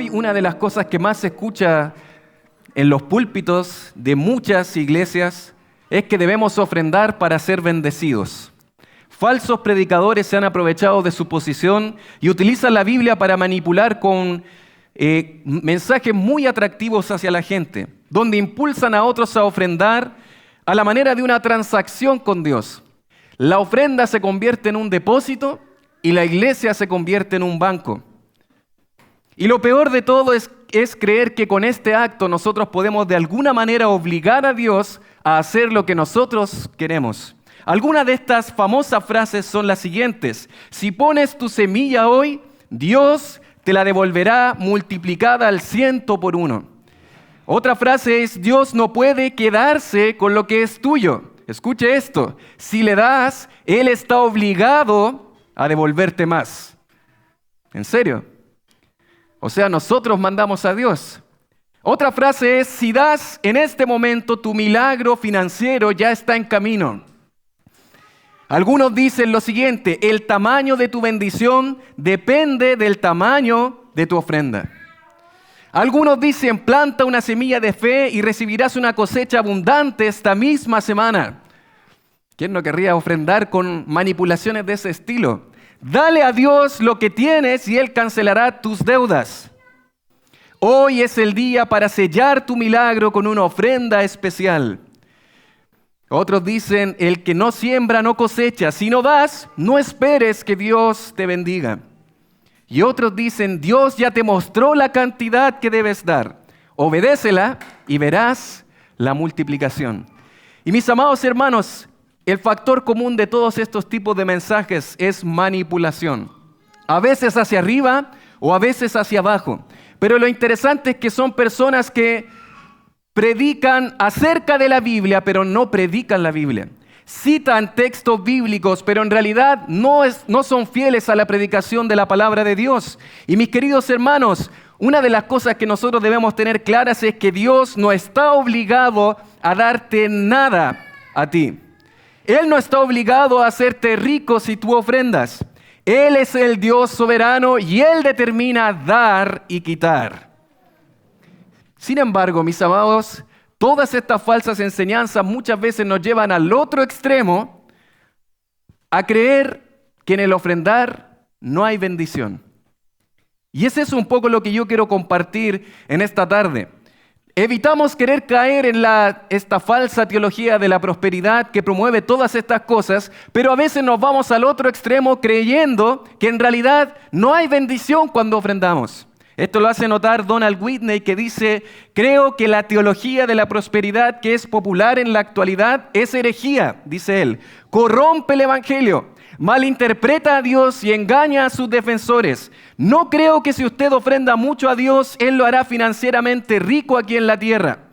Hoy una de las cosas que más se escucha en los púlpitos de muchas iglesias es que debemos ofrendar para ser bendecidos. Falsos predicadores se han aprovechado de su posición y utilizan la Biblia para manipular con mensajes muy atractivos hacia la gente, donde impulsan a otros a ofrendar a la manera de una transacción con Dios. La ofrenda se convierte en un depósito y la iglesia se convierte en un banco. Y lo peor de todo es creer que con este acto nosotros podemos de alguna manera obligar a Dios a hacer lo que nosotros queremos. Algunas de estas famosas frases son las siguientes: si pones tu semilla hoy, Dios te la devolverá multiplicada al 100 por 1. Otra frase es: Dios no puede quedarse con lo que es tuyo. Escuche esto: si le das, Él está obligado a devolverte más. ¿En serio? O sea, nosotros mandamos a Dios. Otra frase es: si das en este momento, tu milagro financiero ya está en camino. Algunos dicen lo siguiente: el tamaño de tu bendición depende del tamaño de tu ofrenda. Algunos dicen: planta una semilla de fe y recibirás una cosecha abundante esta misma semana. ¿Quién no querría ofrendar con manipulaciones de ese estilo? Dale a Dios lo que tienes y Él cancelará tus deudas. Hoy es el día para sellar tu milagro con una ofrenda especial. Otros dicen: el que no siembra no cosecha. Si no das, no esperes que Dios te bendiga. Y otros dicen: Dios ya te mostró la cantidad que debes dar. Obedécela y verás la multiplicación. Y mis amados hermanos, el factor común de todos estos tipos de mensajes es manipulación. A veces hacia arriba o a veces hacia abajo. Pero lo interesante es que son personas que predican acerca de la Biblia, pero no predican la Biblia. Citan textos bíblicos, pero en realidad no son fieles a la predicación de la palabra de Dios. Y mis queridos hermanos, una de las cosas que nosotros debemos tener claras es que Dios no está obligado a darte nada a ti. Él no está obligado a hacerte rico si tú ofrendas. Él es el Dios soberano y Él determina dar y quitar. Sin embargo, mis amados, todas estas falsas enseñanzas muchas veces nos llevan al otro extremo, a creer que en el ofrendar no hay bendición. Y ese es un poco lo que yo quiero compartir en esta tarde. Evitamos querer caer en esta falsa teología de la prosperidad que promueve todas estas cosas, pero a veces nos vamos al otro extremo creyendo que en realidad no hay bendición cuando ofrendamos. Esto lo hace notar Donald Whitney, que dice: creo que la teología de la prosperidad que es popular en la actualidad es herejía, dice él. Corrompe el evangelio, malinterpreta a Dios y engaña a sus defensores. No creo que si usted ofrenda mucho a Dios, Él lo hará financieramente rico aquí en la tierra.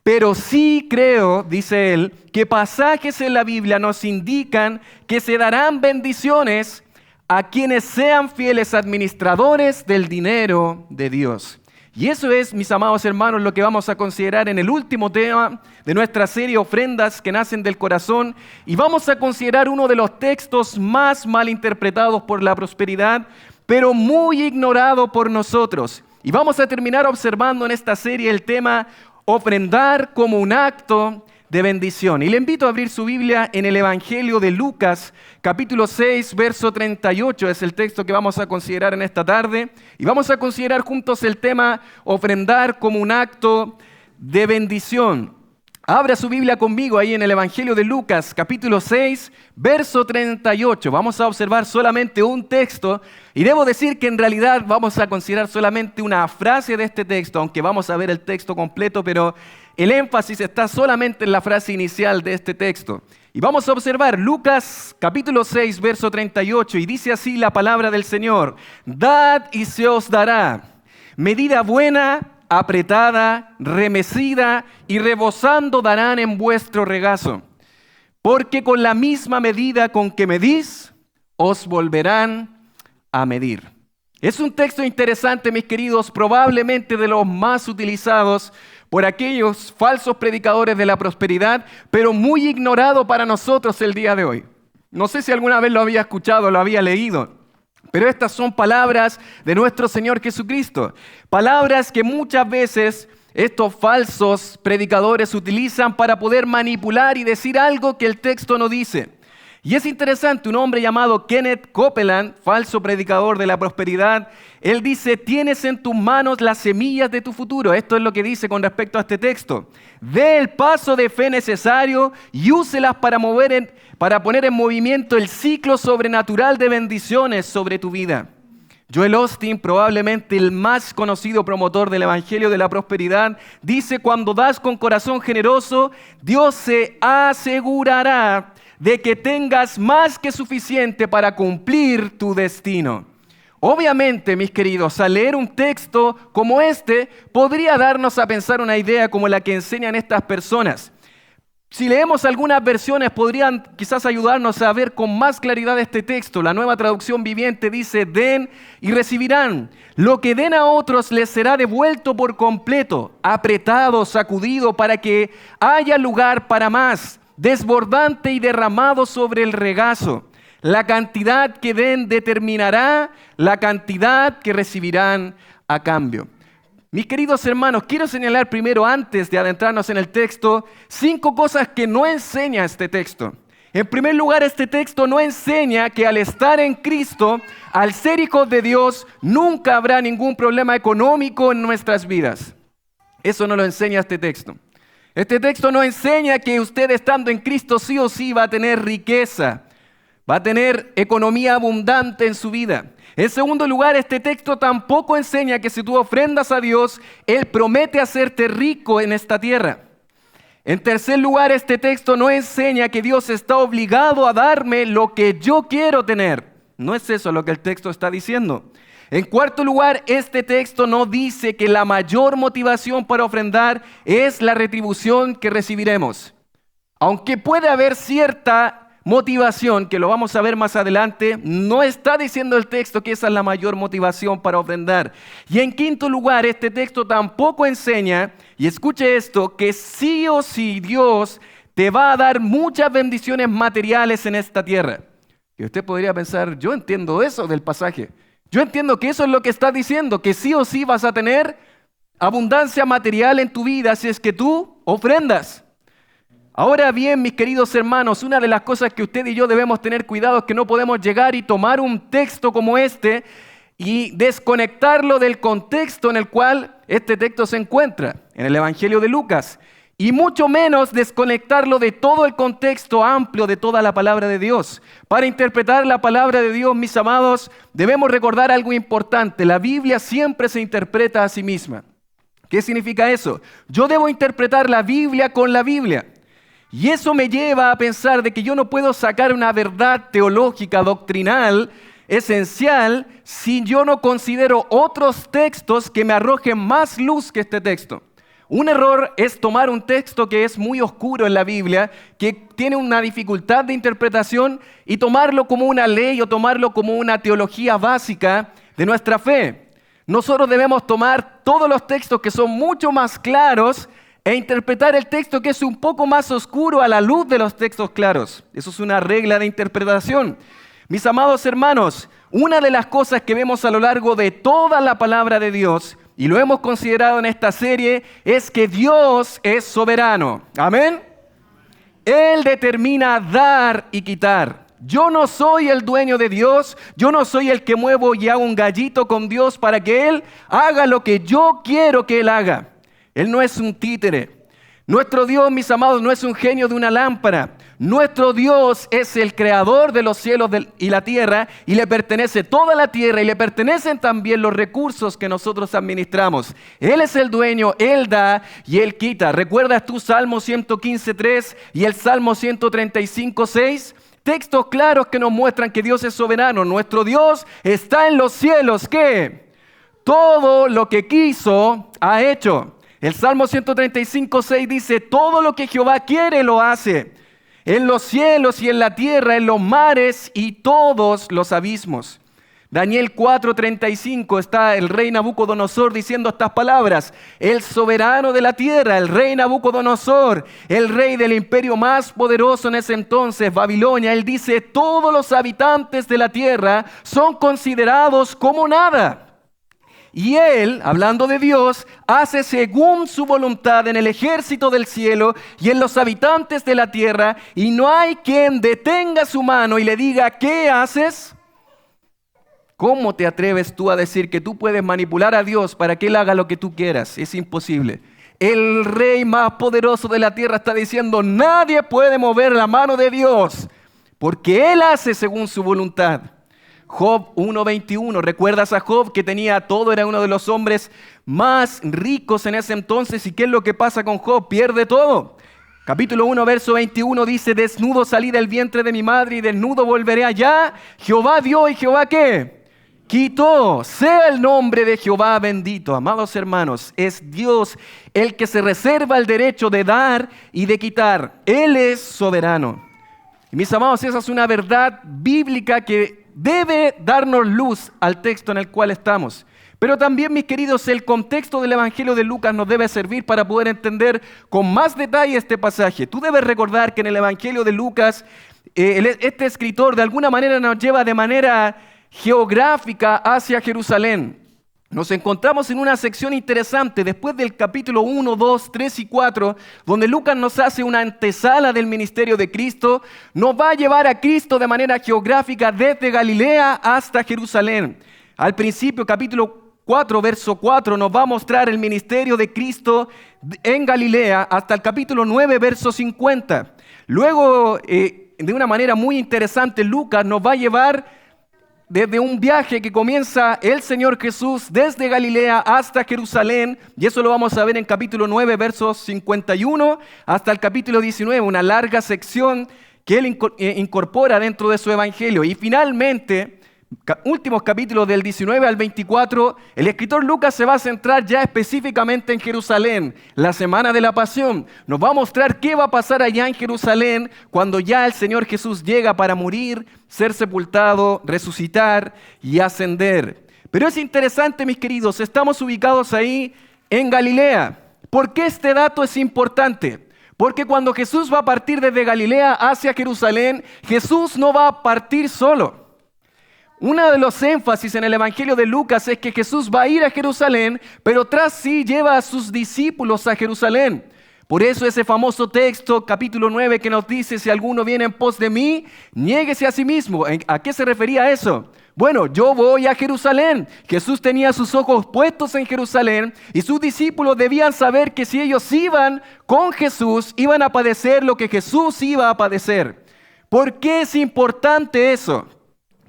Pero sí creo, dice él, que pasajes en la Biblia nos indican que se darán bendiciones a quienes sean fieles administradores del dinero de Dios. Y eso es, mis amados hermanos, lo que vamos a considerar en el último tema de nuestra serie Ofrendas que nacen del corazón. Y vamos a considerar uno de los textos más mal interpretados por la prosperidad, pero muy ignorado por nosotros. Y vamos a terminar observando en esta serie el tema ofrendar como un acto de bendición. Y le invito a abrir su Biblia en el Evangelio de Lucas, capítulo 6, verso 38, es el texto que vamos a considerar en esta tarde. Y vamos a considerar juntos el tema ofrendar como un acto de bendición. Abra su Biblia conmigo ahí en el Evangelio de Lucas, capítulo 6, verso 38. Vamos a observar solamente un texto y debo decir que en realidad vamos a considerar solamente una frase de este texto, aunque vamos a ver el texto completo, pero el énfasis está solamente en la frase inicial de este texto. Y vamos a observar Lucas capítulo 6, verso 38, y dice así la palabra del Señor: dad y se os dará, medida buena, apretada, remecida y rebosando darán en vuestro regazo. Porque con la misma medida con que medís, os volverán a medir. Es un texto interesante, mis queridos, probablemente de los más utilizados por aquellos falsos predicadores de la prosperidad, pero muy ignorado para nosotros el día de hoy. No sé si alguna vez lo había escuchado, lo había leído. Pero estas son palabras de nuestro Señor Jesucristo. Palabras que muchas veces estos falsos predicadores utilizan para poder manipular y decir algo que el texto no dice. Y es interesante, un hombre llamado Kenneth Copeland, falso predicador de la prosperidad, él dice: tienes en tus manos las semillas de tu futuro. Esto es lo que dice con respecto a este texto. Dé el paso de fe necesario y úselas para poner en movimiento el ciclo sobrenatural de bendiciones sobre tu vida. Joel Osteen, probablemente el más conocido promotor del Evangelio de la Prosperidad, dice: cuando das con corazón generoso, Dios se asegurará de que tengas más que suficiente para cumplir tu destino. Obviamente, mis queridos, al leer un texto como este, podría darnos a pensar una idea como la que enseñan estas personas. Si leemos algunas versiones, podrían quizás ayudarnos a ver con más claridad este texto. La Nueva Traducción Viviente dice: den y recibirán. Lo que den a otros les será devuelto por completo, apretado, sacudido, para que haya lugar para más, desbordante y derramado sobre el regazo. La cantidad que den determinará la cantidad que recibirán a cambio. Mis queridos hermanos, quiero señalar primero, antes de adentrarnos en el texto, 5 cosas que no enseña este texto. En primer lugar, este texto no enseña que al estar en Cristo, al ser hijos de Dios, nunca habrá ningún problema económico en nuestras vidas. Eso no lo enseña este texto. Este texto no enseña que usted, estando en Cristo, sí o sí va a tener riqueza, va a tener economía abundante en su vida. En segundo lugar, este texto tampoco enseña que si tú ofrendas a Dios, Él promete hacerte rico en esta tierra. En tercer lugar, este texto no enseña que Dios está obligado a darme lo que yo quiero tener. No es eso lo que el texto está diciendo. En cuarto lugar, este texto no dice que la mayor motivación para ofrendar es la retribución que recibiremos. Aunque puede haber cierta motivación, que lo vamos a ver más adelante, no está diciendo el texto que esa es la mayor motivación para ofrendar. Y en quinto lugar, este texto tampoco enseña, y escuche esto, que sí o sí Dios te va a dar muchas bendiciones materiales en esta tierra. Y usted podría pensar: yo entiendo eso del pasaje. Yo entiendo que eso es lo que está diciendo, que sí o sí vas a tener abundancia material en tu vida si es que tú ofrendas. Ahora bien, mis queridos hermanos, una de las cosas que usted y yo debemos tener cuidado es que no podemos llegar y tomar un texto como este y desconectarlo del contexto en el cual este texto se encuentra, en el Evangelio de Lucas, y mucho menos desconectarlo de todo el contexto amplio de toda la palabra de Dios. Para interpretar la palabra de Dios, mis amados, debemos recordar algo importante: la Biblia siempre se interpreta a sí misma. ¿Qué significa eso? Yo debo interpretar la Biblia con la Biblia. Y eso me lleva a pensar de que yo no puedo sacar una verdad teológica, doctrinal, esencial, si yo no considero otros textos que me arrojen más luz que este texto. Un error es tomar un texto que es muy oscuro en la Biblia, que tiene una dificultad de interpretación, y tomarlo como una ley o tomarlo como una teología básica de nuestra fe. Nosotros debemos tomar todos los textos que son mucho más claros e interpretar el texto que es un poco más oscuro a la luz de los textos claros. Eso es una regla de interpretación. Mis amados hermanos, una de las cosas que vemos a lo largo de toda la palabra de Dios, y lo hemos considerado en esta serie, es que Dios es soberano. ¿Amén? Él determina dar y quitar. Yo no soy el dueño de Dios, yo no soy el que muevo y hago un gallito con Dios para que Él haga lo que yo quiero que Él haga. Él no es un títere. Nuestro Dios, mis amados, no es un genio de una lámpara. Nuestro Dios es el creador de los cielos y la tierra, y le pertenece toda la tierra y le pertenecen también los recursos que nosotros administramos. Él es el dueño, Él da y Él quita. ¿Recuerdas tú Salmo 115:3 y el Salmo 135:6? Textos claros que nos muestran que Dios es soberano. Nuestro Dios está en los cielos, ¿qué? Todo lo que quiso ha hecho. El Salmo 135:6 dice: todo lo que Jehová quiere lo hace, en los cielos y en la tierra, en los mares y todos los abismos. Daniel 4:35 está el rey Nabucodonosor diciendo estas palabras: el soberano de la tierra, el rey Nabucodonosor, el rey del imperio más poderoso en ese entonces, Babilonia, él dice: todos los habitantes de la tierra son considerados como nada. Y él, hablando de Dios, hace según su voluntad en el ejército del cielo y en los habitantes de la tierra, y no hay quien detenga su mano y le diga: ¿qué haces? ¿Cómo te atreves tú a decir que tú puedes manipular a Dios para que Él haga lo que tú quieras? Es imposible. El rey más poderoso de la tierra está diciendo: nadie puede mover la mano de Dios, porque Él hace según su voluntad. Job 1:21, ¿recuerdas a Job que tenía todo? Era uno de los hombres más ricos en ese entonces. ¿Y qué es lo que pasa con Job? Pierde todo. Capítulo 1, verso 21 dice: desnudo salí del vientre de mi madre y desnudo volveré allá. Jehová dio y Jehová ¿qué? Quitó. Sea el nombre de Jehová bendito. Amados hermanos, es Dios el que se reserva el derecho de dar y de quitar. Él es soberano. Y mis amados, esa es una verdad bíblica que debe darnos luz al texto en el cual estamos. Pero también, mis queridos, el contexto del Evangelio de Lucas nos debe servir para poder entender con más detalle este pasaje. Tú debes recordar que en el Evangelio de Lucas, este escritor de alguna manera nos lleva de manera geográfica hacia Jerusalén. Nos encontramos en una sección interesante después del capítulo 1, 2, 3 y 4, donde Lucas nos hace una antesala del ministerio de Cristo. Nos va a llevar a Cristo de manera geográfica desde Galilea hasta Jerusalén. Al principio, capítulo 4, verso 4, nos va a mostrar el ministerio de Cristo en Galilea hasta el capítulo 9, verso 50. Luego, de una manera muy interesante, Lucas nos va a llevar desde un viaje que comienza el Señor Jesús desde Galilea hasta Jerusalén, y eso lo vamos a ver en capítulo 9, versos 51 hasta el capítulo 19, una larga sección que él incorpora dentro de su evangelio. Y finalmente, últimos capítulos del 19 al 24, el escritor Lucas se va a centrar ya específicamente en Jerusalén, la semana de la pasión. Nos va a mostrar qué va a pasar allá en Jerusalén cuando ya el Señor Jesús llega para morir, ser sepultado, resucitar y ascender. Pero es interesante, mis queridos, estamos ubicados ahí en Galilea. ¿Por qué este dato es importante? Porque cuando Jesús va a partir desde Galilea hacia Jerusalén, Jesús no va a partir solo. Uno de los énfasis en el Evangelio de Lucas es que Jesús va a ir a Jerusalén, pero tras sí lleva a sus discípulos a Jerusalén. Por eso ese famoso texto, capítulo 9, que nos dice: si alguno viene en pos de mí, niéguese a sí mismo. ¿A qué se refería eso? Bueno, yo voy a Jerusalén. Jesús tenía sus ojos puestos en Jerusalén y sus discípulos debían saber que si ellos iban con Jesús, iban a padecer lo que Jesús iba a padecer. ¿Por qué es importante eso?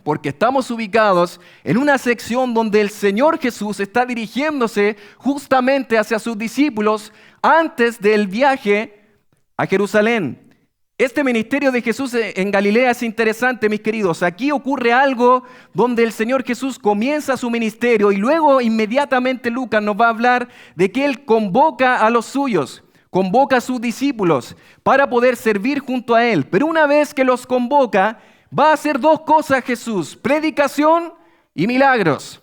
Porque estamos ubicados en una sección donde el Señor Jesús está dirigiéndose justamente hacia sus discípulos antes del viaje a Jerusalén. Este ministerio de Jesús en Galilea es interesante, mis queridos. Aquí ocurre algo donde el Señor Jesús comienza su ministerio y luego inmediatamente Lucas nos va a hablar de que Él convoca a los suyos, convoca a sus discípulos para poder servir junto a Él. Pero una vez que los convoca, va a hacer dos cosas Jesús: predicación y milagros.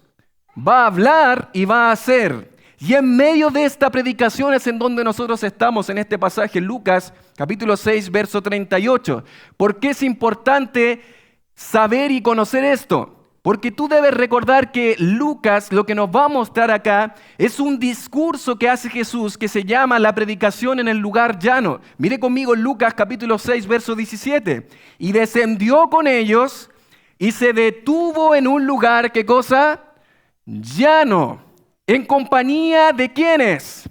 Va a hablar y va a hacer. Y en medio de esta predicación es en donde nosotros estamos en este pasaje, Lucas capítulo 6, verso 38. ¿Por qué es importante saber y conocer esto? Porque tú debes recordar que Lucas lo que nos va a mostrar acá es un discurso que hace Jesús que se llama la predicación en el lugar llano. Mire conmigo Lucas capítulo 6, verso 17. Y descendió con ellos y se detuvo en un lugar, ¿qué cosa? Llano. ¿En compañía de quiénes?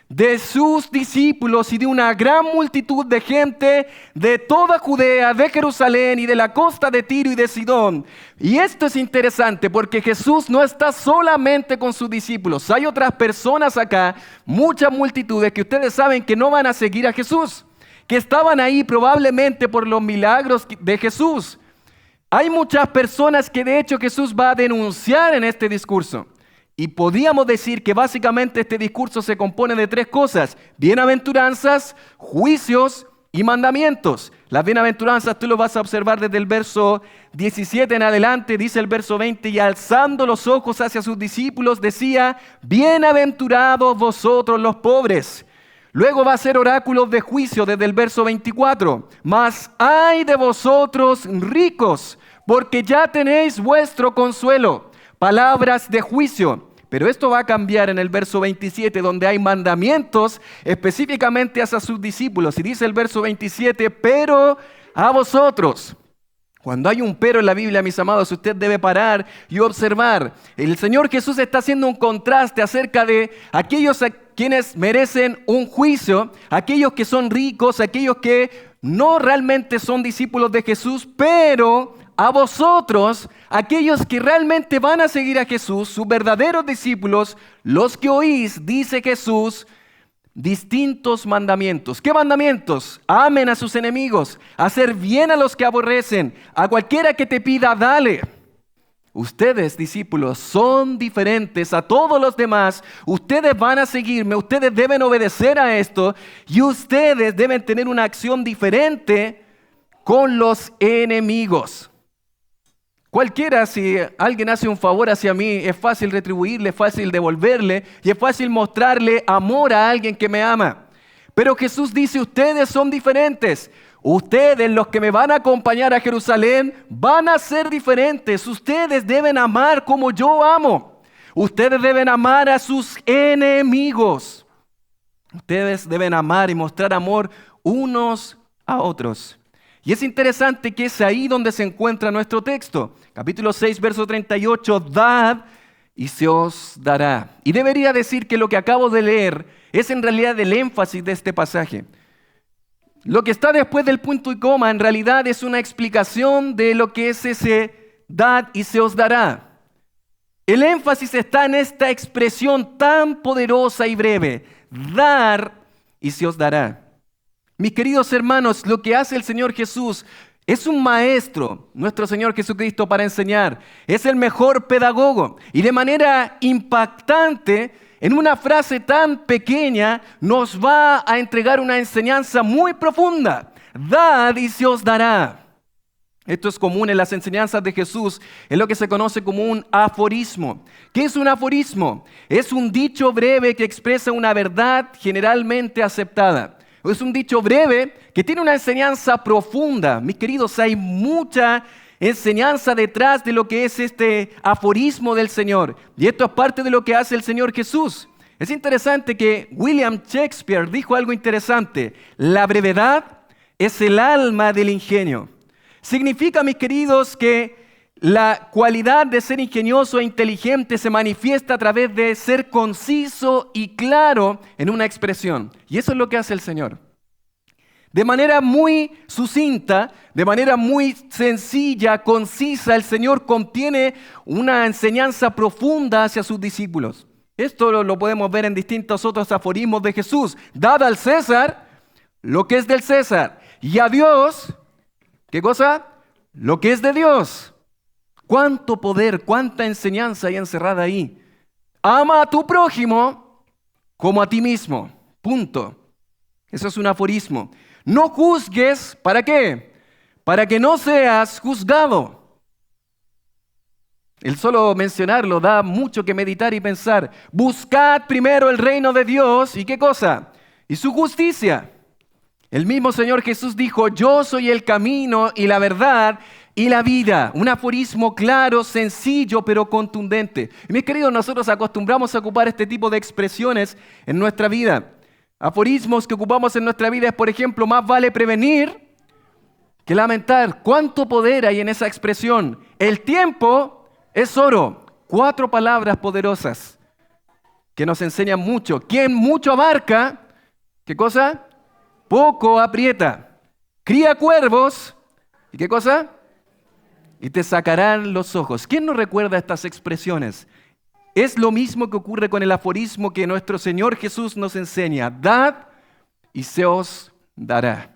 De sus discípulos y de una gran multitud de gente de toda Judea, de Jerusalén y de la costa de Tiro y de Sidón. Y esto es interesante porque Jesús no está solamente con sus discípulos. Hay otras personas acá, muchas multitudes que ustedes saben que no van a seguir a Jesús, que estaban ahí probablemente por los milagros de Jesús. Hay muchas personas que de hecho Jesús va a denunciar en este discurso. Y podríamos decir que básicamente este discurso se compone de tres cosas: bienaventuranzas, juicios y mandamientos. Las bienaventuranzas tú lo vas a observar desde el verso 17 en adelante, dice el verso 20, y alzando los ojos hacia sus discípulos decía, bienaventurados vosotros los pobres. Luego va a hacer oráculos de juicio desde el verso 24, mas ay de vosotros ricos, porque ya tenéis vuestro consuelo. Palabras de juicio. Pero esto va a cambiar en el verso 27, donde hay mandamientos específicamente hacia sus discípulos. Y dice el verso 27, pero a vosotros. Cuando hay un pero en la Biblia, mis amados, usted debe parar y observar. El Señor Jesús está haciendo un contraste acerca de aquellos a quienes merecen un juicio, aquellos que son ricos, aquellos que no realmente son discípulos de Jesús, pero a vosotros, aquellos que realmente van a seguir a Jesús, sus verdaderos discípulos, los que oís, dice Jesús, distintos mandamientos. ¿Qué mandamientos? Amen a sus enemigos, hacer bien a los que aborrecen, a cualquiera que te pida, dale. Ustedes, discípulos, son diferentes a todos los demás. Ustedes van a seguirme, ustedes deben obedecer a esto y ustedes deben tener una acción diferente con los enemigos. Cualquiera, si alguien hace un favor hacia mí, es fácil retribuirle, es fácil devolverle y es fácil mostrarle amor a alguien que me ama. Pero Jesús dice, ustedes son diferentes. Ustedes, los que me van a acompañar a Jerusalén, van a ser diferentes. Ustedes deben amar como yo amo. Ustedes deben amar a sus enemigos. Ustedes deben amar y mostrar amor unos a otros. Y es interesante que es ahí donde se encuentra nuestro texto. Capítulo 6, verso 38, dad y se os dará. Y debería decir que lo que acabo de leer es en realidad el énfasis de este pasaje. Lo que está después del punto y coma en realidad es una explicación de lo que es ese dad y se os dará. El énfasis está en esta expresión tan poderosa y breve, dar y se os dará. Mis queridos hermanos, lo que hace el Señor Jesús es un maestro, nuestro Señor Jesucristo, para enseñar. Es el mejor pedagogo. Y de manera impactante, en una frase tan pequeña, nos va a entregar una enseñanza muy profunda. Dad y se os dará. Esto es común en las enseñanzas de Jesús, es lo que se conoce como un aforismo. ¿Qué es un aforismo? Es un dicho breve que expresa una verdad generalmente aceptada. Es un dicho breve que tiene una enseñanza profunda. Mis queridos, hay mucha enseñanza detrás de lo que es este aforismo del Señor. Y esto es parte de lo que hace el Señor Jesús. Es interesante que William Shakespeare dijo algo interesante. La brevedad es el alma del ingenio. Significa, mis queridos, que la cualidad de ser ingenioso e inteligente se manifiesta a través de ser conciso y claro en una expresión. Y eso es lo que hace el Señor. De manera muy sucinta, de manera muy sencilla, concisa, el Señor contiene una enseñanza profunda hacia sus discípulos. Esto lo podemos ver en distintos otros aforismos de Jesús. Dad al César lo que es del César y a Dios, ¿qué cosa? Lo que es de Dios. ¿Cuánto poder, cuánta enseñanza hay encerrada ahí? Ama a tu prójimo como a ti mismo. Punto. Eso es un aforismo. No juzgues, ¿para qué? Para que no seas juzgado. El solo mencionarlo da mucho que meditar y pensar. Buscad primero el reino de Dios, ¿y qué cosa? Y su justicia. El mismo Señor Jesús dijo, yo soy el camino y la verdad y la vida. Un aforismo claro, sencillo, pero contundente. Y mis queridos, nosotros acostumbramos a ocupar este tipo de expresiones en nuestra vida. Aforismos que ocupamos en nuestra vida es, por ejemplo, más vale prevenir que lamentar. ¿Cuánto poder hay en esa expresión? El tiempo es oro. 4 palabras poderosas que nos enseñan mucho. Quien mucho abarca, ¿qué cosa? Poco aprieta. Cría cuervos, ¿y qué cosa? Y te sacarán los ojos. ¿Quién no recuerda estas expresiones? Es lo mismo que ocurre con el aforismo que nuestro Señor Jesús nos enseña. Dad y se os dará.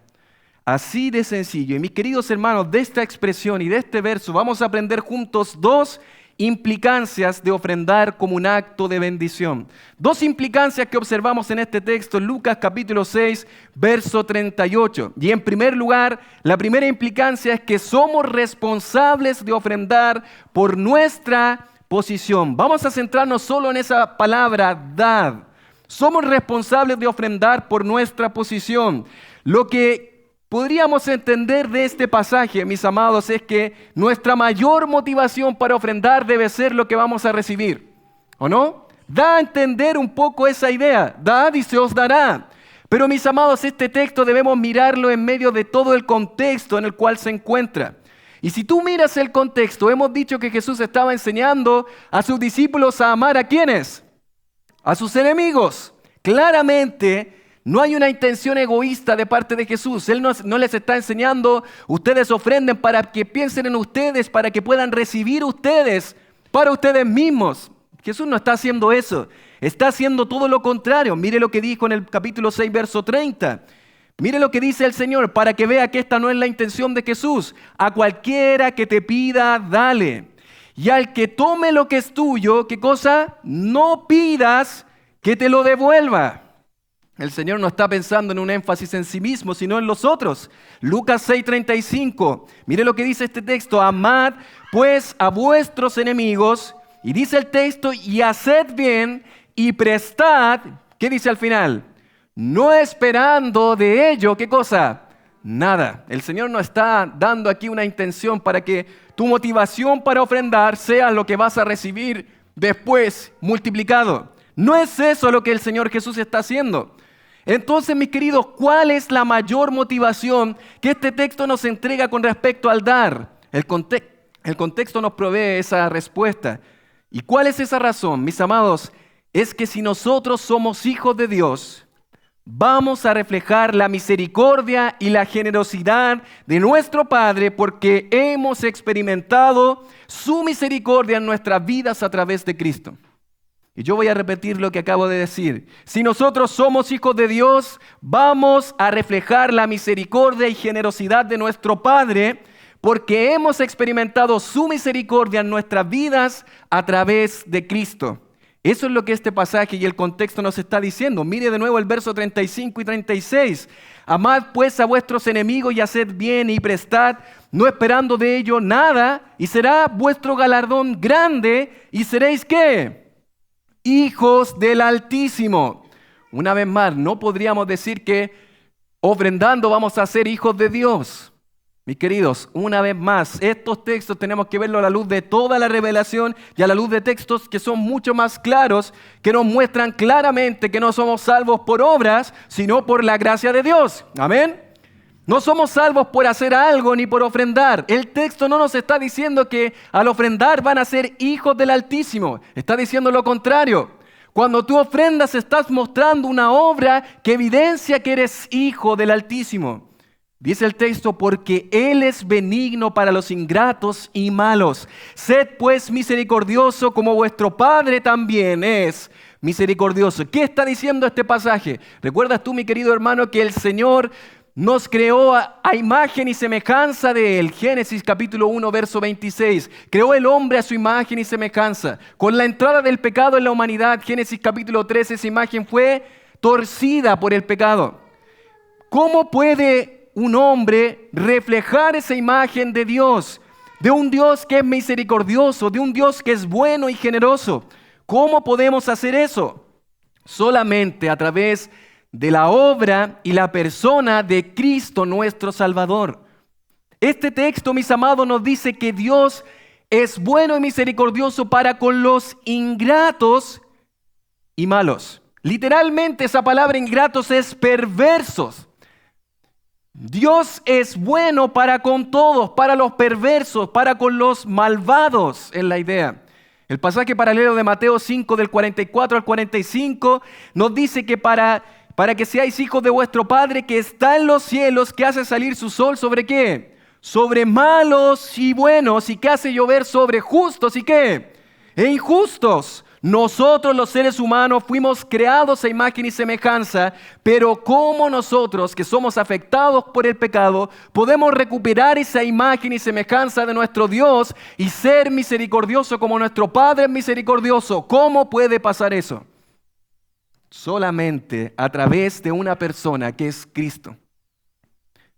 Así de sencillo. Y mis queridos hermanos, de esta expresión y de este verso vamos a aprender juntos 2 implicancias de ofrendar como un acto de bendición. Dos implicancias que observamos en este texto, Lucas capítulo 6, verso 38. Y en primer lugar, la primera implicancia es que somos responsables de ofrendar por nuestra posición. Vamos a centrarnos solo en esa palabra, dar. Somos responsables de ofrendar por nuestra posición. Lo que podríamos entender de este pasaje, mis amados, es que nuestra mayor motivación para ofrendar debe ser lo que vamos a recibir, ¿o no? Da a entender un poco esa idea. Dad y se os dará. Pero, mis amados, este texto debemos mirarlo en medio de todo el contexto en el cual se encuentra. Y si tú miras el contexto, hemos dicho que Jesús estaba enseñando a sus discípulos a amar ¿a quiénes? A sus enemigos. Claramente no hay una intención egoísta de parte de Jesús. Él no les está enseñando, ustedes ofrenden para que piensen en ustedes, para que puedan recibir ustedes, para ustedes mismos. Jesús no está haciendo eso. Está haciendo todo lo contrario. Mire lo que dijo en el capítulo 6, verso 30. Mire lo que dice el Señor, para que vea que esta no es la intención de Jesús. A cualquiera que te pida, dale. Y al que tome lo que es tuyo, ¿qué cosa? No pidas que te lo devuelva. El Señor no está pensando en un énfasis en sí mismo, sino en los otros. Lucas 6:35. Mire lo que dice este texto. Amad pues a vuestros enemigos. Y dice el texto, y haced bien y prestad. ¿Qué dice al final? No esperando de ello, ¿qué cosa? Nada. El Señor no está dando aquí una intención para que tu motivación para ofrendar sea lo que vas a recibir después multiplicado. No es eso lo que el Señor Jesús está haciendo. Entonces, mis queridos, ¿cuál es la mayor motivación que este texto nos entrega con respecto al dar? El contexto nos provee esa respuesta. ¿Y cuál es esa razón, mis amados? Es que si nosotros somos hijos de Dios, vamos a reflejar la misericordia y la generosidad de nuestro Padre porque hemos experimentado su misericordia en nuestras vidas a través de Cristo. Y yo voy a repetir lo que acabo de decir. Si nosotros somos hijos de Dios, vamos a reflejar la misericordia y generosidad de nuestro Padre porque hemos experimentado su misericordia en nuestras vidas a través de Cristo. Eso es lo que este pasaje y el contexto nos está diciendo. Mire de nuevo el verso 35 y 36. Amad pues a vuestros enemigos y haced bien y prestad, no esperando de ello nada, y será vuestro galardón grande, y seréis ¿qué? Hijos del Altísimo. Una vez más, no podríamos decir que ofrendando vamos a ser hijos de Dios. Mis queridos, una vez más, estos textos tenemos que verlos a la luz de toda la revelación y a la luz de textos que son mucho más claros, que nos muestran claramente que no somos salvos por obras, sino por la gracia de Dios. Amén. No somos salvos por hacer algo ni por ofrendar. El texto no nos está diciendo que al ofrendar van a ser hijos del Altísimo. Está diciendo lo contrario. Cuando tú ofrendas estás mostrando una obra que evidencia que eres hijo del Altísimo. Dice el texto, porque Él es benigno para los ingratos y malos. Sed pues misericordioso como vuestro Padre también es misericordioso. ¿Qué está diciendo este pasaje? ¿Recuerdas tú, mi querido hermano, que el Señor nos creó a imagen y semejanza de Él? Génesis capítulo 1, verso 26. Creó el hombre a su imagen y semejanza. Con la entrada del pecado en la humanidad, Génesis capítulo 13, esa imagen fue torcida por el pecado. ¿Cómo puede un hombre reflejar esa imagen de Dios? De un Dios que es misericordioso, de un Dios que es bueno y generoso. ¿Cómo podemos hacer eso? Solamente a través de la obra y la persona de Cristo nuestro Salvador. Este texto, mis amados, nos dice que Dios es bueno y misericordioso para con los ingratos y malos. Literalmente esa palabra ingratos es perversos. Dios es bueno para con todos, para los perversos, para con los malvados, es la idea. El pasaje paralelo de Mateo 5 del 44 al 45 nos dice que para que seáis hijos de vuestro Padre que está en los cielos, que hace salir su sol ¿sobre qué? Sobre malos y buenos, y que hace llover sobre justos y qué? E injustos. Nosotros los seres humanos fuimos creados a imagen y semejanza, pero ¿cómo nosotros que somos afectados por el pecado podemos recuperar esa imagen y semejanza de nuestro Dios y ser misericordioso como nuestro Padre es misericordioso? ¿Cómo puede pasar eso? Solamente a través de una persona que es Cristo.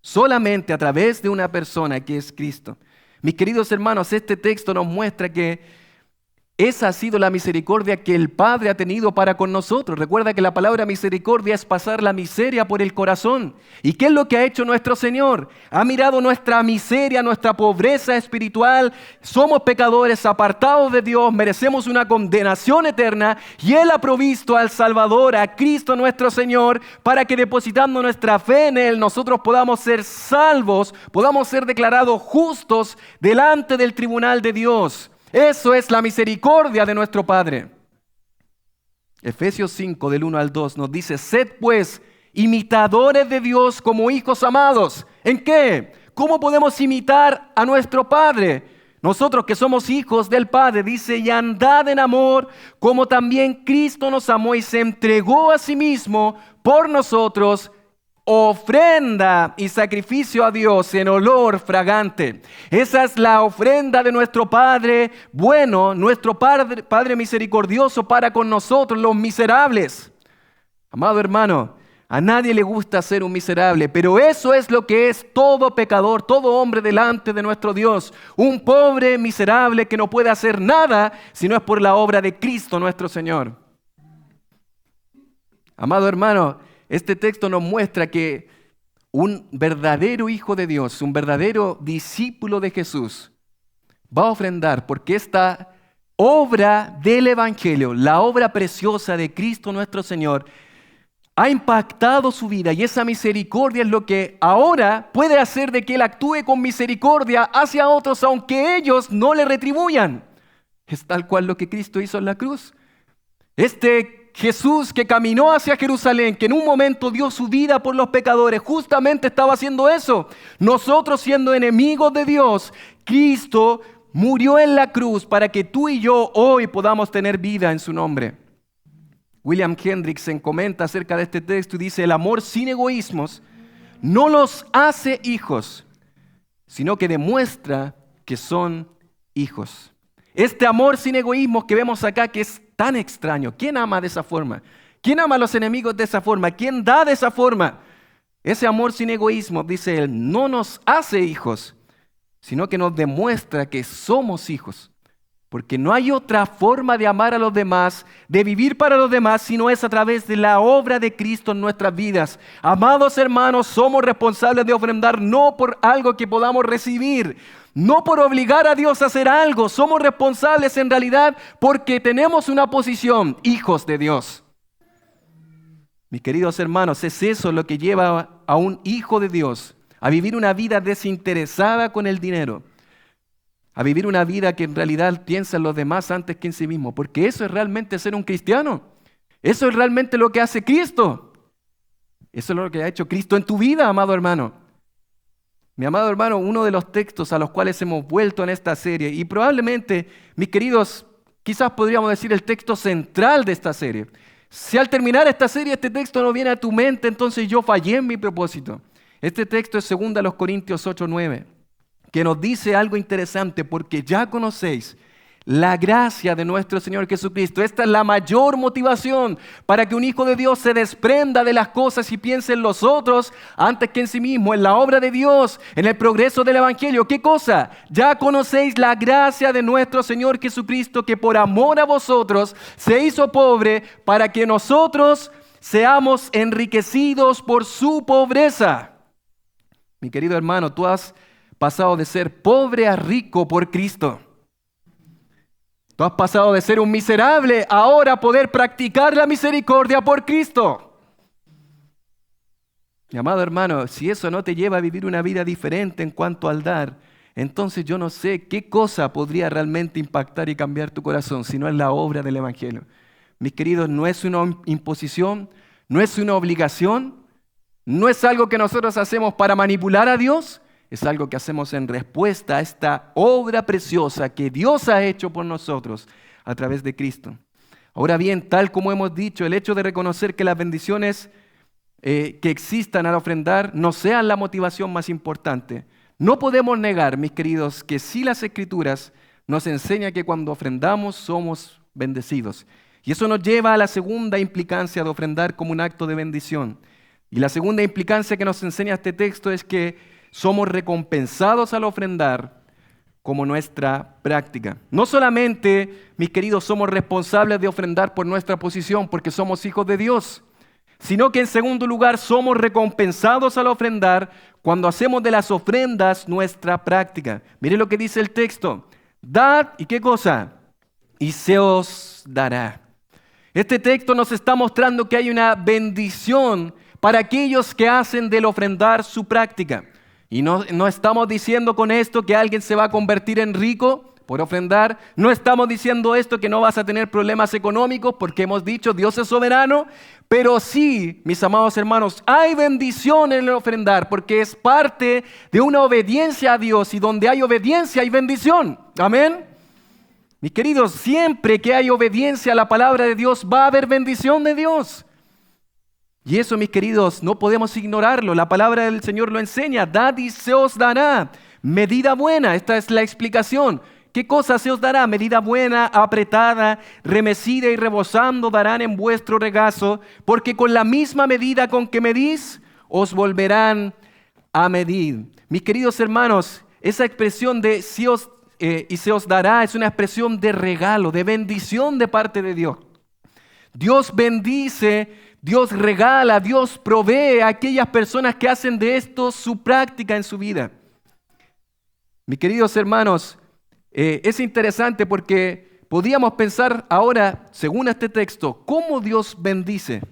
Solamente a través de una persona que es Cristo. Mis queridos hermanos, este texto nos muestra que esa ha sido la misericordia que el Padre ha tenido para con nosotros. Recuerda que la palabra misericordia es pasar la miseria por el corazón. ¿Y qué es lo que ha hecho nuestro Señor? Ha mirado nuestra miseria, nuestra pobreza espiritual. Somos pecadores apartados de Dios, merecemos una condenación eterna. Y Él ha provisto al Salvador, a Cristo nuestro Señor, para que depositando nuestra fe en Él, nosotros podamos ser salvos, podamos ser declarados justos delante del tribunal de Dios. Eso es la misericordia de nuestro Padre. Efesios 5, del 1 al 2, nos dice: sed pues imitadores de Dios como hijos amados. ¿En qué? ¿Cómo podemos imitar a nuestro Padre? Nosotros que somos hijos del Padre, dice, y andad en amor, como también Cristo nos amó y se entregó a sí mismo por nosotros, ofrenda y sacrificio a Dios en olor fragante. Esa es la ofrenda de nuestro Padre bueno, nuestro Padre misericordioso para con nosotros, los miserables. Amado hermano, a nadie le gusta ser un miserable, pero eso es lo que es todo pecador, todo hombre delante de nuestro Dios. Un pobre miserable que no puede hacer nada si no es por la obra de Cristo nuestro Señor. Amado hermano, este texto nos muestra que un verdadero hijo de Dios, un verdadero discípulo de Jesús, va a ofrendar porque esta obra del Evangelio, la obra preciosa de Cristo nuestro Señor, ha impactado su vida, y esa misericordia es lo que ahora puede hacer de que Él actúe con misericordia hacia otros, aunque ellos no le retribuyan. Es tal cual lo que Cristo hizo en la cruz. Jesús que caminó hacia Jerusalén, que en un momento dio su vida por los pecadores, justamente estaba haciendo eso. Nosotros, siendo enemigos de Dios, Cristo murió en la cruz para que tú y yo hoy podamos tener vida en su nombre. William Hendrickson comenta acerca de este texto y dice: el amor sin egoísmos no los hace hijos, sino que demuestra que son hijos. Este amor sin egoísmos que vemos acá, que es tan extraño. ¿Quién ama de esa forma? ¿Quién ama a los enemigos de esa forma? ¿Quién da de esa forma? Ese amor sin egoísmo, dice él, no nos hace hijos, sino que nos demuestra que somos hijos. Porque no hay otra forma de amar a los demás, de vivir para los demás, sino es a través de la obra de Cristo en nuestras vidas. Amados hermanos, somos responsables de ofrendar no por algo que podamos recibir, no por obligar a Dios a hacer algo. Somos responsables en realidad porque tenemos una posición, hijos de Dios. Mis queridos hermanos, es eso lo que lleva a un hijo de Dios a vivir una vida desinteresada con el dinero, a vivir una vida que en realidad piensa en los demás antes que en sí mismo, porque eso es realmente ser un cristiano. Eso es realmente lo que hace Cristo. Eso es lo que ha hecho Cristo en tu vida, amado hermano. Mi amado hermano, uno de los textos a los cuales hemos vuelto en esta serie, y probablemente, mis queridos, quizás podríamos decir el texto central de esta serie. Si al terminar esta serie este texto no viene a tu mente, entonces yo fallé en mi propósito. Este texto es 2 Corintios 8:9, que nos dice algo interesante: porque ya conocéis la gracia de nuestro Señor Jesucristo. Esta es la mayor motivación para que un hijo de Dios se desprenda de las cosas y piense en los otros antes que en sí mismo, en la obra de Dios, en el progreso del Evangelio. ¿Qué cosa? Ya conocéis la gracia de nuestro Señor Jesucristo, que por amor a vosotros se hizo pobre para que nosotros seamos enriquecidos por su pobreza. Mi querido hermano, tú has pasado de ser pobre a rico por Cristo. Tú has pasado de ser un miserable a ahora poder practicar la misericordia por Cristo. Mi amado hermano, si eso no te lleva a vivir una vida diferente en cuanto al dar, entonces yo no sé qué cosa podría realmente impactar y cambiar tu corazón, si no es la obra del Evangelio. Mis queridos, no es una imposición, no es una obligación, no es algo que nosotros hacemos para manipular a Dios. Es algo que hacemos en respuesta a esta obra preciosa que Dios ha hecho por nosotros a través de Cristo. Ahora bien, tal como hemos dicho, el hecho de reconocer que las bendiciones que existan al ofrendar no sean la motivación más importante. No podemos negar, mis queridos, que sí las Escrituras nos enseñan que cuando ofrendamos somos bendecidos. Y eso nos lleva a la segunda implicancia de ofrendar como un acto de bendición. Y la segunda implicancia que nos enseña este texto es que somos recompensados al ofrendar como nuestra práctica. No solamente, mis queridos, somos responsables de ofrendar por nuestra posición porque somos hijos de Dios, sino que en segundo lugar somos recompensados al ofrendar cuando hacemos de las ofrendas nuestra práctica. Mire lo que dice el texto. Dad, ¿y qué cosa? Y se os dará. Este texto nos está mostrando que hay una bendición para aquellos que hacen del ofrendar su práctica. Y no estamos diciendo con esto que alguien se va a convertir en rico por ofrendar. No estamos diciendo esto que no vas a tener problemas económicos porque hemos dicho Dios es soberano. Pero sí, mis amados hermanos, hay bendición en el ofrendar porque es parte de una obediencia a Dios y donde hay obediencia hay bendición. Amén. Mis queridos, siempre que hay obediencia a la palabra de Dios va a haber bendición de Dios. Y eso, mis queridos, no podemos ignorarlo. La palabra del Señor lo enseña. Dad y se os dará. Medida buena, esta es la explicación. ¿Qué cosa se os dará? Medida buena, apretada, remecida y rebosando darán en vuestro regazo, porque con la misma medida con que medís, os volverán a medir. Mis queridos hermanos, esa expresión de y se os dará es una expresión de regalo, de bendición de parte de Dios. Dios bendice, Dios regala, Dios provee a aquellas personas que hacen de esto su práctica en su vida. Mis queridos hermanos, es interesante porque podríamos pensar ahora, según este texto, ¿cómo Dios bendice?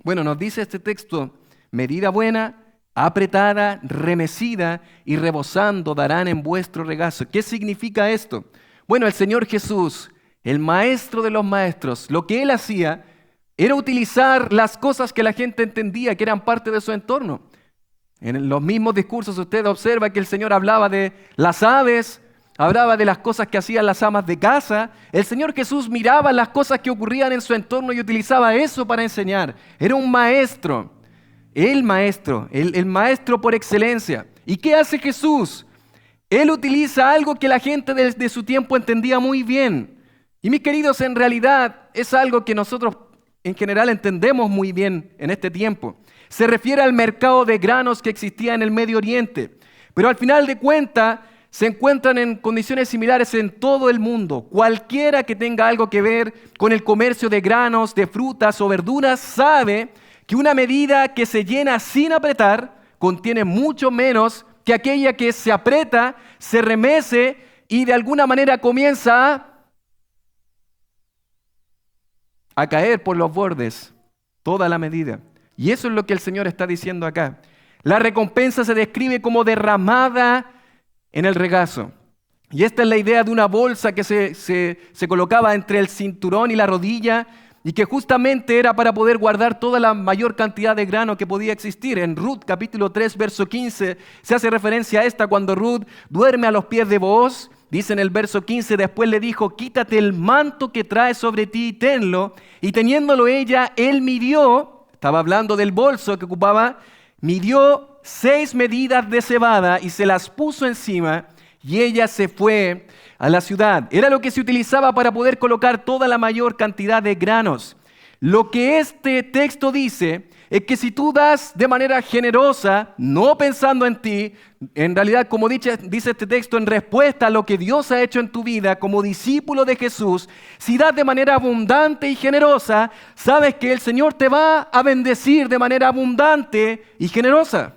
Bueno, nos dice este texto, medida buena, apretada, remecida y rebosando darán en vuestro regazo. ¿Qué significa esto? Bueno, el Señor Jesús, el maestro de los maestros, lo que Él hacía era utilizar las cosas que la gente entendía que eran parte de su entorno. En los mismos discursos usted observa que el Señor hablaba de las aves, hablaba de las cosas que hacían las amas de casa. El Señor Jesús miraba las cosas que ocurrían en su entorno y utilizaba eso para enseñar. Era un maestro, el maestro por excelencia. ¿Y qué hace Jesús? Él utiliza algo que la gente desde su tiempo entendía muy bien. Y mis queridos, en realidad es algo que nosotros en general entendemos muy bien en este tiempo. Se refiere al mercado de granos que existía en el Medio Oriente. Pero al final de cuentas, se encuentran en condiciones similares en todo el mundo. Cualquiera que tenga algo que ver con el comercio de granos, de frutas o verduras, sabe que una medida que se llena sin apretar contiene mucho menos que aquella que se aprieta, se remece y de alguna manera comienza a caer por los bordes toda la medida. Y eso es lo que el Señor está diciendo acá. La recompensa se describe como derramada en el regazo. Y esta es la idea de una bolsa que se colocaba entre el cinturón y la rodilla y que justamente era para poder guardar toda la mayor cantidad de grano que podía existir. En Ruth capítulo 3, verso 15, se hace referencia a esta cuando Ruth duerme a los pies de Booz. Dice en el verso 15, después le dijo, quítate el manto que traes sobre ti y tenlo. Y teniéndolo ella, él midió, estaba hablando del bolso que ocupaba, midió 6 medidas de cebada y se las puso encima y ella se fue a la ciudad. Era lo que se utilizaba para poder colocar toda la mayor cantidad de granos. Lo que este texto dice es que si tú das de manera generosa, no pensando en ti, en realidad como dice este texto, en respuesta a lo que Dios ha hecho en tu vida como discípulo de Jesús, si das de manera abundante y generosa, sabes que el Señor te va a bendecir de manera abundante y generosa.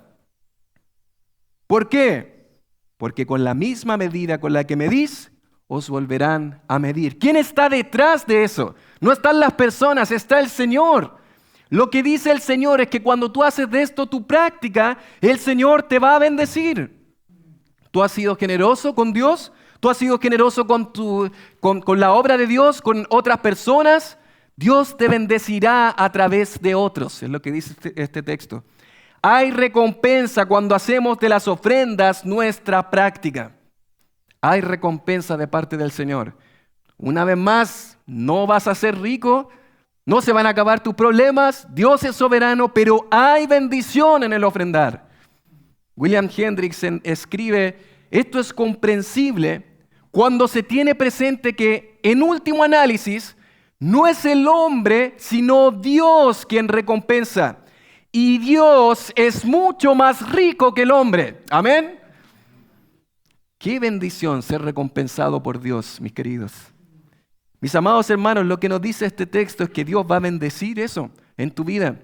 ¿Por qué? Porque con la misma medida con la que medís, os volverán a medir. ¿Quién está detrás de eso? No están las personas, está el Señor. Lo que dice el Señor es que cuando tú haces de esto tu práctica, el Señor te va a bendecir. ¿Tú has sido generoso con Dios? ¿Tú has sido generoso con la obra de Dios, con otras personas? Dios te bendecirá a través de otros, es lo que dice este texto. Hay recompensa cuando hacemos de las ofrendas nuestra práctica. Hay recompensa de parte del Señor. Una vez más, no vas a ser rico, no se van a acabar tus problemas, Dios es soberano, pero hay bendición en el ofrendar. William Hendrickson escribe, esto es comprensible cuando se tiene presente que, en último análisis, no es el hombre, sino Dios quien recompensa. Y Dios es mucho más rico que el hombre. Amén. Qué bendición ser recompensado por Dios, mis queridos. Mis amados hermanos, lo que nos dice este texto es que Dios va a bendecir eso en tu vida.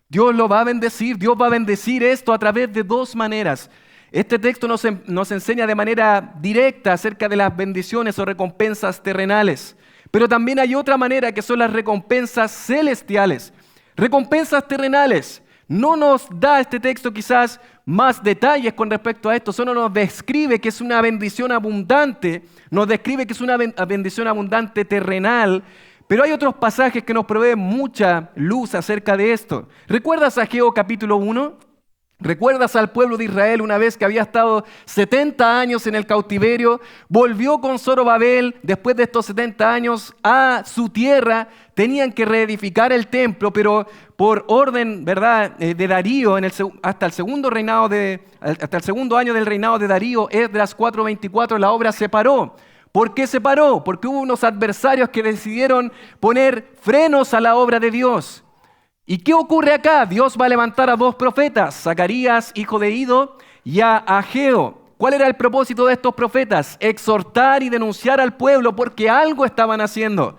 Dios lo va a bendecir. Dios va a bendecir esto a través de dos maneras. Este texto nos enseña de manera directa acerca de las bendiciones o recompensas terrenales. Pero también hay otra manera que son las recompensas celestiales. Recompensas terrenales. No nos da este texto quizás más detalles con respecto a esto, solo nos describe que es una bendición abundante, nos describe que es una bendición abundante terrenal, pero hay otros pasajes que nos proveen mucha luz acerca de esto. ¿Recuerdas a Ageo capítulo 1? ¿Recuerdas al pueblo de Israel una vez que había estado 70 años en el cautiverio? Volvió con Zorobabel después de estos 70 años a su tierra. Tenían que reedificar el templo, pero por orden, ¿verdad?, de Darío, hasta el segundo año del reinado de Darío, Esdras 4:24, la obra se paró. ¿Por qué se paró? Porque hubo unos adversarios que decidieron poner frenos a la obra de Dios. ¿Y qué ocurre acá? Dios va a levantar a dos profetas, Zacarías, hijo de Ido, y a Ageo. ¿Cuál era el propósito de estos profetas? Exhortar y denunciar al pueblo porque algo estaban haciendo.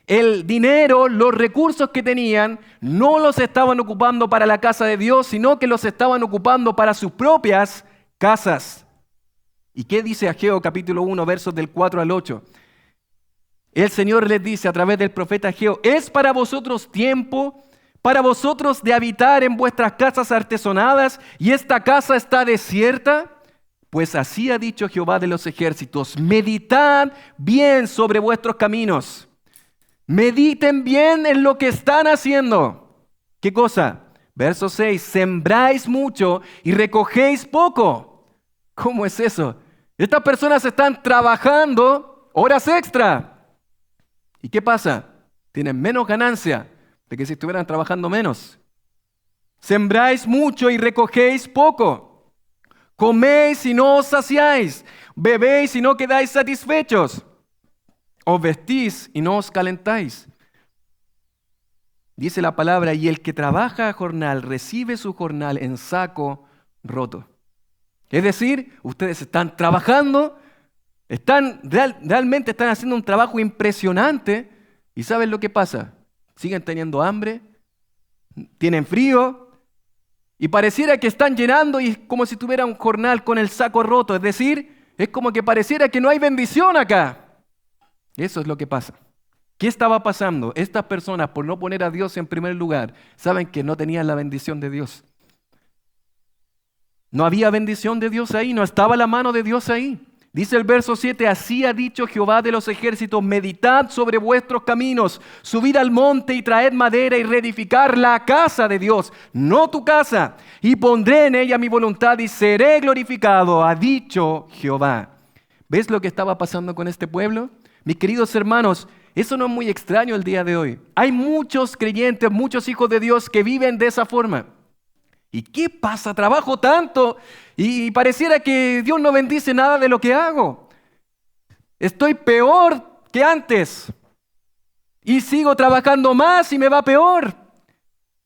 El dinero, los recursos que tenían, no los estaban ocupando para la casa de Dios, sino que los estaban ocupando para sus propias casas. ¿Y qué dice Ageo capítulo 1, versos del 4 al 8? El Señor les dice a través del profeta Ageo, ¿es para vosotros tiempo para vosotros de habitar en vuestras casas artesonadas y esta casa está desierta? Pues así ha dicho Jehová de los ejércitos, meditad bien sobre vuestros caminos. Mediten bien en lo que están haciendo. ¿Qué cosa? Verso 6, sembráis mucho y recogéis poco. ¿Cómo es eso? Estas personas están trabajando horas extra. ¿Y qué pasa? Tienen menos ganancia de que si estuvieran trabajando menos. Sembráis mucho y recogéis poco. Coméis y no os saciáis. Bebéis y no quedáis satisfechos. Os vestís y no os calentáis. Dice la palabra, y el que trabaja a jornal recibe su jornal en saco roto. Es decir, ustedes están trabajando, realmente están haciendo un trabajo impresionante, y ¿saben lo que pasa? Siguen teniendo hambre, tienen frío, y pareciera que están llenando y es como si tuviera un jornal con el saco roto. Es decir, es como que pareciera que no hay bendición acá. Eso es lo que pasa. ¿Qué estaba pasando? Estas personas, por no poner a Dios en primer lugar, saben que no tenían la bendición de Dios. No había bendición de Dios ahí, no estaba la mano de Dios ahí. Dice el verso 7, así ha dicho Jehová de los ejércitos, meditad sobre vuestros caminos, subid al monte y traed madera y reedificar la casa de Dios, no tu casa, y pondré en ella mi voluntad y seré glorificado, ha dicho Jehová. ¿Ves lo que estaba pasando con este pueblo? Mis queridos hermanos, eso no es muy extraño el día de hoy. Hay muchos creyentes, muchos hijos de Dios que viven de esa forma. ¿Y qué pasa? Trabajo tanto y pareciera que Dios no bendice nada de lo que hago. Estoy peor que antes y sigo trabajando más y me va peor.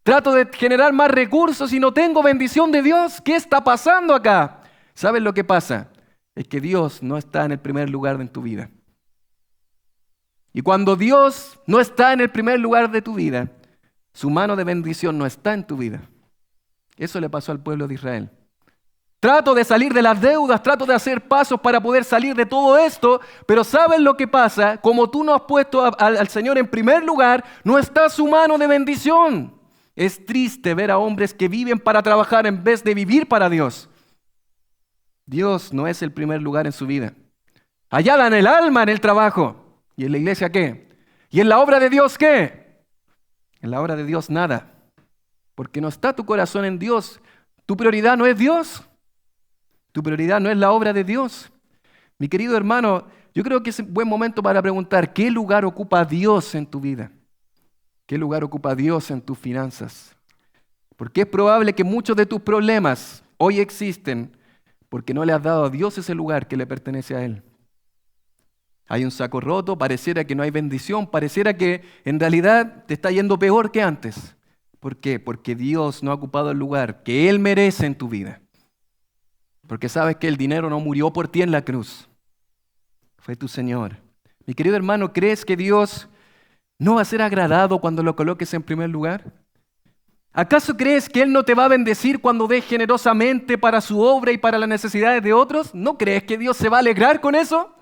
Trato de generar más recursos y no tengo bendición de Dios. ¿Qué está pasando acá? ¿Saben lo que pasa? Es que Dios no está en el primer lugar en tu vida. Y cuando Dios no está en el primer lugar de tu vida, su mano de bendición no está en tu vida. Eso le pasó al pueblo de Israel. Trato de salir de las deudas, trato de hacer pasos para poder salir de todo esto, pero ¿saben lo que pasa? Como tú no has puesto al Señor en primer lugar, no está su mano de bendición. Es triste ver a hombres que viven para trabajar en vez de vivir para Dios. Dios no es el primer lugar en su vida. Allá dan el alma en el trabajo. ¿Y en la iglesia qué? ¿Y en la obra de Dios qué? En la obra de Dios nada. Porque no está tu corazón en Dios. Tu prioridad no es Dios. Tu prioridad no es la obra de Dios. Mi querido hermano, yo creo que es un buen momento para preguntar, ¿qué lugar ocupa Dios en tu vida? ¿Qué lugar ocupa Dios en tus finanzas? Porque es probable que muchos de tus problemas hoy existen porque no le has dado a Dios ese lugar que le pertenece a Él. Hay un saco roto, pareciera que no hay bendición, pareciera que en realidad te está yendo peor que antes. ¿Por qué? Porque Dios no ha ocupado el lugar que Él merece en tu vida. Porque sabes que el dinero no murió por ti en la cruz. Fue tu Señor. Mi querido hermano, ¿crees que Dios no va a ser agradado cuando lo coloques en primer lugar? ¿Acaso crees que Él no te va a bendecir cuando des generosamente para su obra y para las necesidades de otros? ¿No crees que Dios se va a alegrar con eso?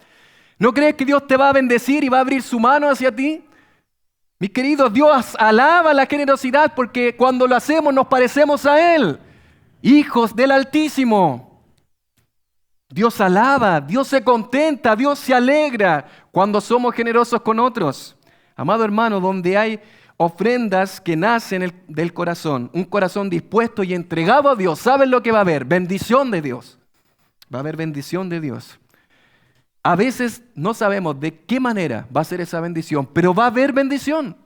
¿No crees que Dios te va a bendecir y va a abrir su mano hacia ti? Mis queridos, Dios alaba la generosidad porque cuando lo hacemos nos parecemos a Él, hijos del Altísimo. Dios alaba, Dios se contenta, Dios se alegra cuando somos generosos con otros. Amado hermano, donde hay ofrendas que nacen del corazón, un corazón dispuesto y entregado a Dios, ¿saben lo que va a haber? Bendición de Dios. Va a haber bendición de Dios. A veces no sabemos de qué manera va a ser esa bendición, pero va a haber bendición.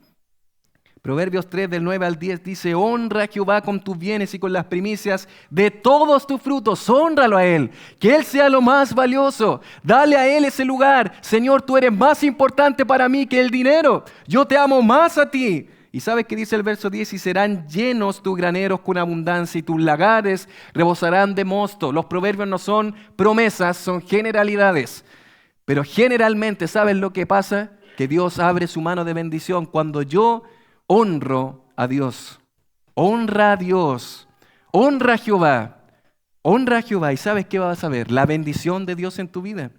Proverbios 3 del 9 al 10 dice, honra a Jehová con tus bienes y con las primicias de todos tus frutos, hónralo a Él, que Él sea lo más valioso, dale a Él ese lugar. Señor, tú eres más importante para mí que el dinero, yo te amo más a ti. Y ¿sabes qué dice el verso 10? Y serán llenos tus graneros con abundancia y tus lagares rebosarán de mosto. Los proverbios no son promesas, son generalidades. Pero generalmente, ¿sabes lo que pasa? Que Dios abre su mano de bendición cuando yo honro a Dios. Honra a Dios. Honra a Jehová. Honra a Jehová. ¿Y sabes qué vas a ver? La bendición de Dios en tu vida.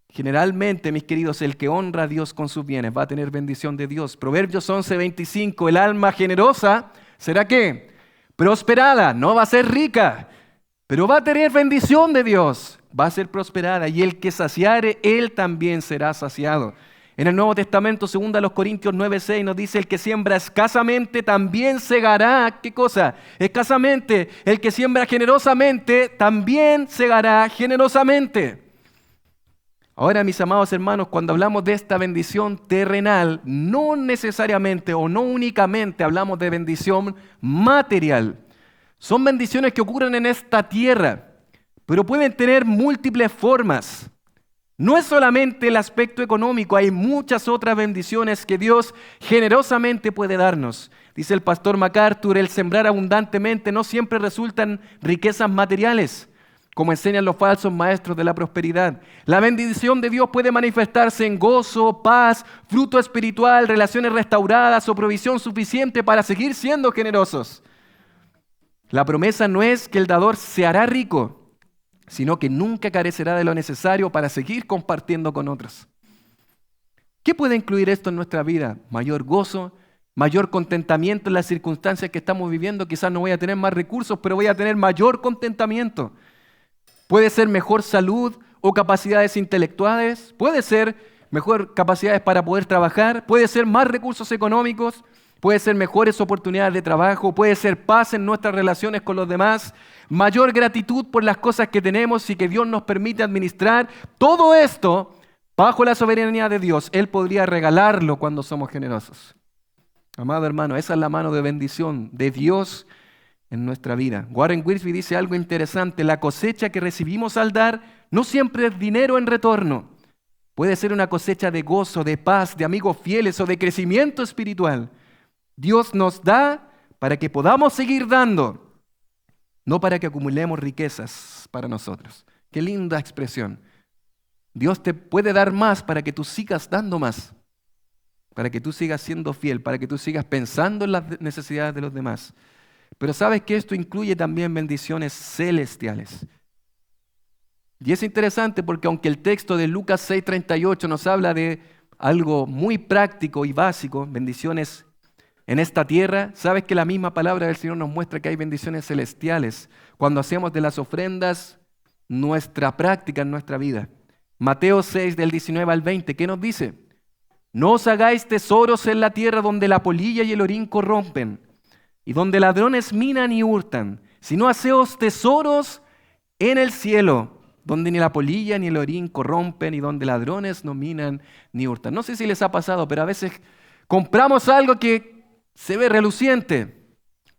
Generalmente, mis queridos, el que honra a Dios con sus bienes va a tener bendición de Dios. Proverbios 11:25, el alma generosa, ¿será qué? Prosperada, no va a ser rica, pero va a tener bendición de Dios. Va a ser prosperada y el que saciare, él también será saciado. En el Nuevo Testamento, 2 Corintios 9:6 nos dice, el que siembra escasamente también segará, ¿qué cosa? Escasamente. El que siembra generosamente también segará generosamente. Ahora, mis amados hermanos, cuando hablamos de esta bendición terrenal, no necesariamente o no únicamente hablamos de bendición material. Son bendiciones que ocurren en esta tierra, pero pueden tener múltiples formas. No es solamente el aspecto económico, hay muchas otras bendiciones que Dios generosamente puede darnos. Dice el pastor MacArthur, el sembrar abundantemente no siempre resultan riquezas materiales, como enseñan los falsos maestros de la prosperidad. La bendición de Dios puede manifestarse en gozo, paz, fruto espiritual, relaciones restauradas o provisión suficiente para seguir siendo generosos. La promesa no es que el dador se hará rico, sino que nunca carecerá de lo necesario para seguir compartiendo con otros. ¿Qué puede incluir esto en nuestra vida? Mayor gozo, mayor contentamiento en las circunstancias que estamos viviendo. Quizás no voy a tener más recursos, pero voy a tener mayor contentamiento. Puede ser mejor salud o capacidades intelectuales, puede ser mejor capacidades para poder trabajar, puede ser más recursos económicos, puede ser mejores oportunidades de trabajo, puede ser paz en nuestras relaciones con los demás, mayor gratitud por las cosas que tenemos y que Dios nos permite administrar. Todo esto, bajo la soberanía de Dios, Él podría regalarlo cuando somos generosos. Amado hermano, esa es la mano de bendición de Dios en nuestra vida. Warren Wiersbe dice algo interesante: la cosecha que recibimos al dar no siempre es dinero en retorno. Puede ser una cosecha de gozo, de paz, de amigos fieles o de crecimiento espiritual. Dios nos da para que podamos seguir dando, no para que acumulemos riquezas para nosotros. Qué linda expresión. Dios te puede dar más para que tú sigas dando más, para que tú sigas siendo fiel, para que tú sigas pensando en las necesidades de los demás. Pero sabes que esto incluye también bendiciones celestiales. Y es interesante porque aunque el texto de Lucas 6:38 nos habla de algo muy práctico y básico, bendiciones en esta tierra, sabes que la misma palabra del Señor nos muestra que hay bendiciones celestiales cuando hacemos de las ofrendas nuestra práctica en nuestra vida. Mateo 6 del 19 al 20, ¿qué nos dice? No os hagáis tesoros en la tierra donde la polilla y el orín corrompen, y donde ladrones minan y hurtan, sino haceos tesoros en el cielo, donde ni la polilla ni el orín corrompen y donde ladrones no minan ni hurtan. No sé si les ha pasado, pero a veces compramos algo que se ve reluciente.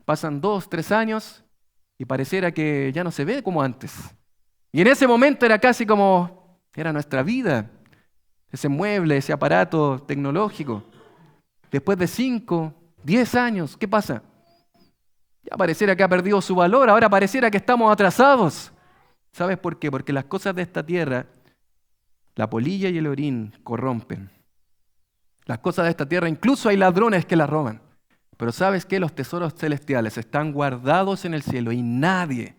Pasan 2, 3 años y pareciera que ya no se ve como antes. Y en ese momento era casi como era nuestra vida, ese mueble, ese aparato tecnológico. Después de 5, 10 años, ¿qué pasa? Ya pareciera que ha perdido su valor, ahora pareciera que estamos atrasados. ¿Sabes por qué? Porque las cosas de esta tierra, la polilla y el orín corrompen. Las cosas de esta tierra, incluso hay ladrones que las roban. Pero ¿sabes qué? Los tesoros celestiales están guardados en el cielo y nadie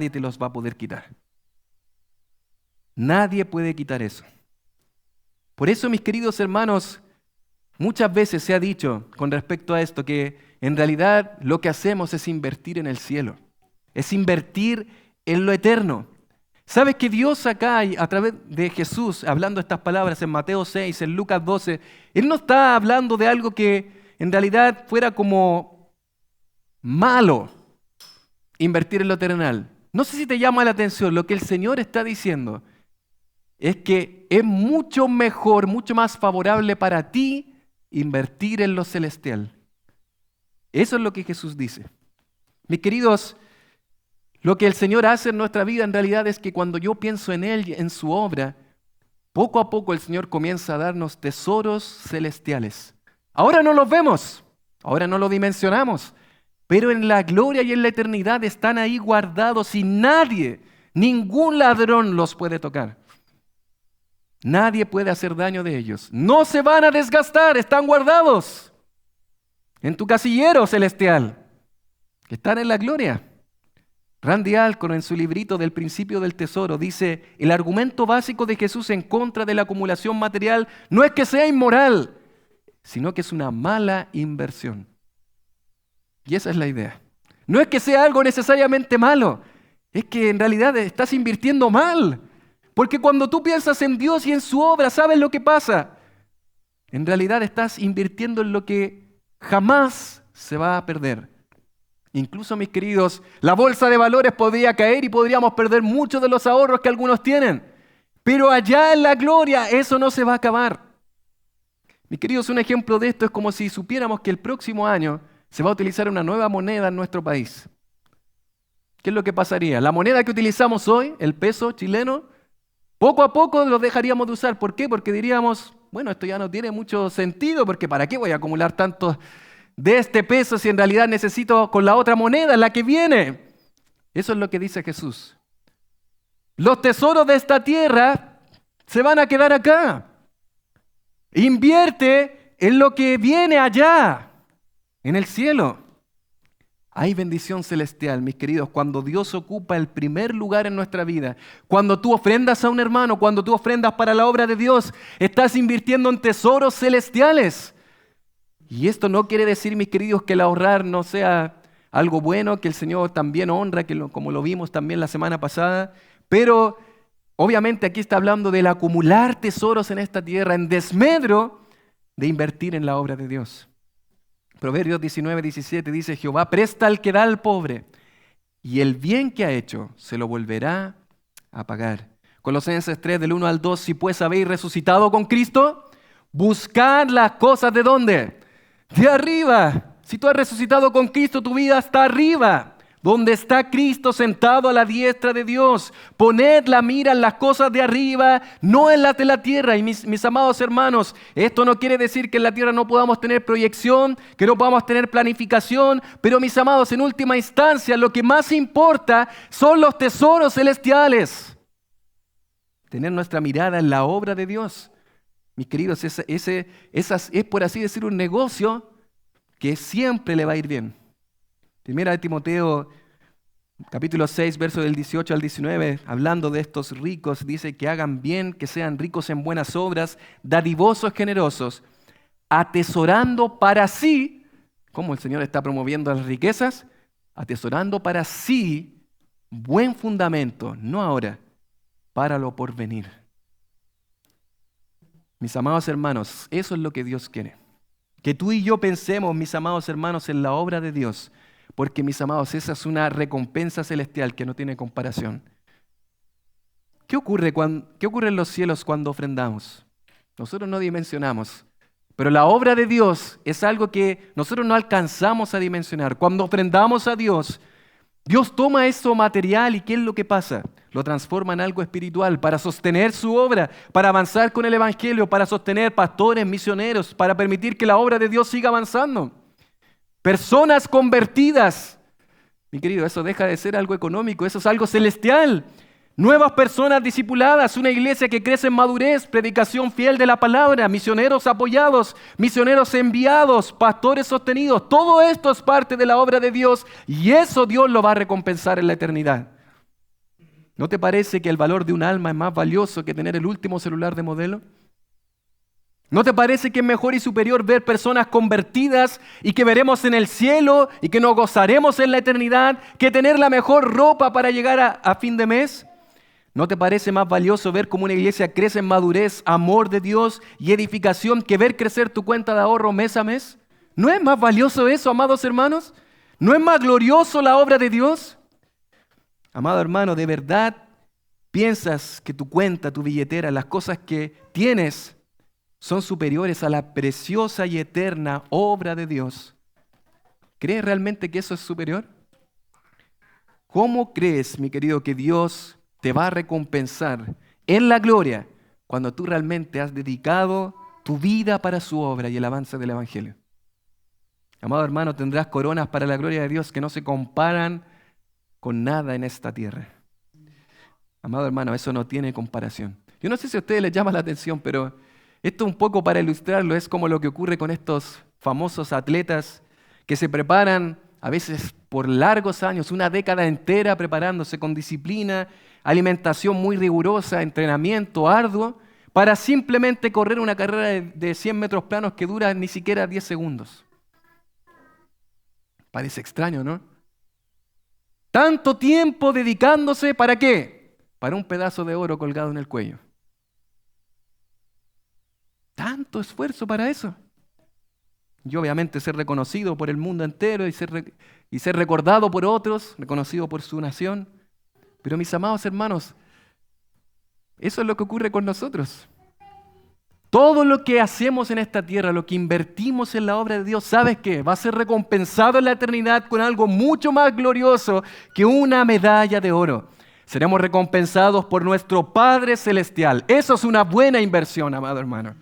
te los va a poder quitar. Nadie puede quitar eso. Por eso, mis queridos hermanos, muchas veces se ha dicho con respecto a esto que en realidad lo que hacemos es invertir en el cielo. Es invertir en lo eterno. ¿Sabes que Dios acá, a través de Jesús, hablando estas palabras en Mateo 6, en Lucas 12, Él no está hablando de algo que en realidad fuera como malo, invertir en lo terrenal? No sé si te llama la atención, lo que el Señor está diciendo es que es mucho mejor, mucho más favorable para ti invertir en lo celestial. Eso es lo que Jesús dice. Mis queridos, lo que el Señor hace en nuestra vida en realidad es que cuando yo pienso en Él y en su obra, poco a poco el Señor comienza a darnos tesoros celestiales. Ahora no los vemos, ahora no los dimensionamos, pero en la gloria y en la eternidad están ahí guardados y nadie, ningún ladrón los puede tocar. Nadie puede hacer daño de ellos. No se van a desgastar, están guardados en tu casillero celestial, que están en la gloria. Randy Alcorn, en su librito del principio del tesoro, dice: el argumento básico de Jesús en contra de la acumulación material no es que sea inmoral, sino que es una mala inversión. Y esa es la idea. No es que sea algo necesariamente malo, es que en realidad estás invirtiendo mal. Porque cuando tú piensas en Dios y en su obra, ¿sabes lo que pasa? En realidad estás invirtiendo en lo que jamás se va a perder. Incluso, mis queridos, la bolsa de valores podría caer y podríamos perder muchos de los ahorros que algunos tienen. Pero allá en la gloria eso no se va a acabar. Mis queridos, un ejemplo de esto es como si supiéramos que el próximo año se va a utilizar una nueva moneda en nuestro país. ¿Qué es lo que pasaría? La moneda que utilizamos hoy, el peso chileno, poco a poco lo dejaríamos de usar. ¿Por qué? Porque diríamos, bueno, esto ya no tiene mucho sentido, porque ¿para qué voy a acumular tanto de este peso si en realidad necesito con la otra moneda, la que viene? Eso es lo que dice Jesús. Los tesoros de esta tierra se van a quedar acá. Invierte en lo que viene allá, en el cielo. Hay bendición celestial, mis queridos, cuando Dios ocupa el primer lugar en nuestra vida. Cuando tú ofrendas a un hermano, cuando tú ofrendas para la obra de Dios, estás invirtiendo en tesoros celestiales. Y esto no quiere decir, mis queridos, que el ahorrar no sea algo bueno, que el Señor también honra, como lo vimos también la semana pasada. Pero obviamente aquí está hablando del acumular tesoros en esta tierra, en desmedro de invertir en la obra de Dios. Proverbios 19:17 dice: Jehová presta al que da al pobre, y el bien que ha hecho se lo volverá a pagar. Colosenses 3, del 1 al 2, si pues habéis resucitado con Cristo, buscad las cosas ¿de dónde? De arriba. Si tú has resucitado con Cristo, tu vida está arriba, donde está Cristo sentado a la diestra de Dios. Poned la mira en las cosas de arriba, no en las de la tierra. Y mis amados hermanos, esto no quiere decir que en la tierra no podamos tener proyección, que no podamos tener planificación, pero mis amados, en última instancia, lo que más importa son los tesoros celestiales. Tener nuestra mirada en la obra de Dios. Mis queridos, es por así decir un negocio que siempre le va a ir bien. Primera de Timoteo, capítulo 6, verso del 18 al 19, hablando de estos ricos, dice que hagan bien, que sean ricos en buenas obras, dadivosos, generosos, atesorando para sí, como el Señor está promoviendo las riquezas, atesorando para sí buen fundamento, no ahora, para lo porvenir. Mis amados hermanos, eso es lo que Dios quiere. Que tú y yo pensemos, mis amados hermanos, en la obra de Dios. Porque, mis amados, esa es una recompensa celestial que no tiene comparación. ¿Qué ocurre en los cielos cuando ofrendamos? Nosotros no dimensionamos, pero la obra de Dios es algo que nosotros no alcanzamos a dimensionar. Cuando ofrendamos a Dios, Dios toma eso material y ¿qué es lo que pasa? Lo transforma en algo espiritual para sostener su obra, para avanzar con el Evangelio, para sostener pastores, misioneros, para permitir que la obra de Dios siga avanzando. Personas convertidas. Mi querido, eso deja de ser algo económico, eso es algo celestial. Nuevas personas discipuladas, una iglesia que crece en madurez, predicación fiel de la palabra, misioneros apoyados, misioneros enviados, pastores sostenidos. Todo esto es parte de la obra de Dios y eso Dios lo va a recompensar en la eternidad. ¿No te parece que el valor de un alma es más valioso que tener el último celular de modelo? ¿No te parece que es mejor y superior ver personas convertidas y que veremos en el cielo y que nos gozaremos en la eternidad que tener la mejor ropa para llegar a fin de mes? ¿No te parece más valioso ver cómo una iglesia crece en madurez, amor de Dios y edificación que ver crecer tu cuenta de ahorro mes a mes? ¿No es más valioso eso, amados hermanos? ¿No es más glorioso la obra de Dios? Amado hermano, ¿de verdad piensas que tu cuenta, tu billetera, las cosas que tienes son superiores a la preciosa y eterna obra de Dios? ¿Crees realmente que eso es superior? ¿Cómo crees, mi querido, que Dios te va a recompensar en la gloria cuando tú realmente has dedicado tu vida para su obra y el avance del Evangelio? Amado hermano, tendrás coronas para la gloria de Dios que no se comparan con nada en esta tierra. Amado hermano, eso no tiene comparación. Yo no sé si a ustedes les llama la atención, pero esto un poco para ilustrarlo es como lo que ocurre con estos famosos atletas que se preparan a veces por largos años, una década entera preparándose con disciplina, alimentación muy rigurosa, entrenamiento arduo, para simplemente correr una carrera de 100 metros planos que dura ni siquiera 10 segundos. Parece extraño, ¿no? Tanto tiempo dedicándose, ¿para qué? Para un pedazo de oro colgado en el cuello. Tanto esfuerzo para eso. Y obviamente ser reconocido por el mundo entero y ser recordado por otros, reconocido por su nación. Pero mis amados hermanos, eso es lo que ocurre con nosotros. Todo lo que hacemos en esta tierra, lo que invertimos en la obra de Dios, ¿sabes qué? Va a ser recompensado en la eternidad con algo mucho más glorioso que una medalla de oro. Seremos recompensados por nuestro Padre Celestial. Eso es una buena inversión, amado hermano.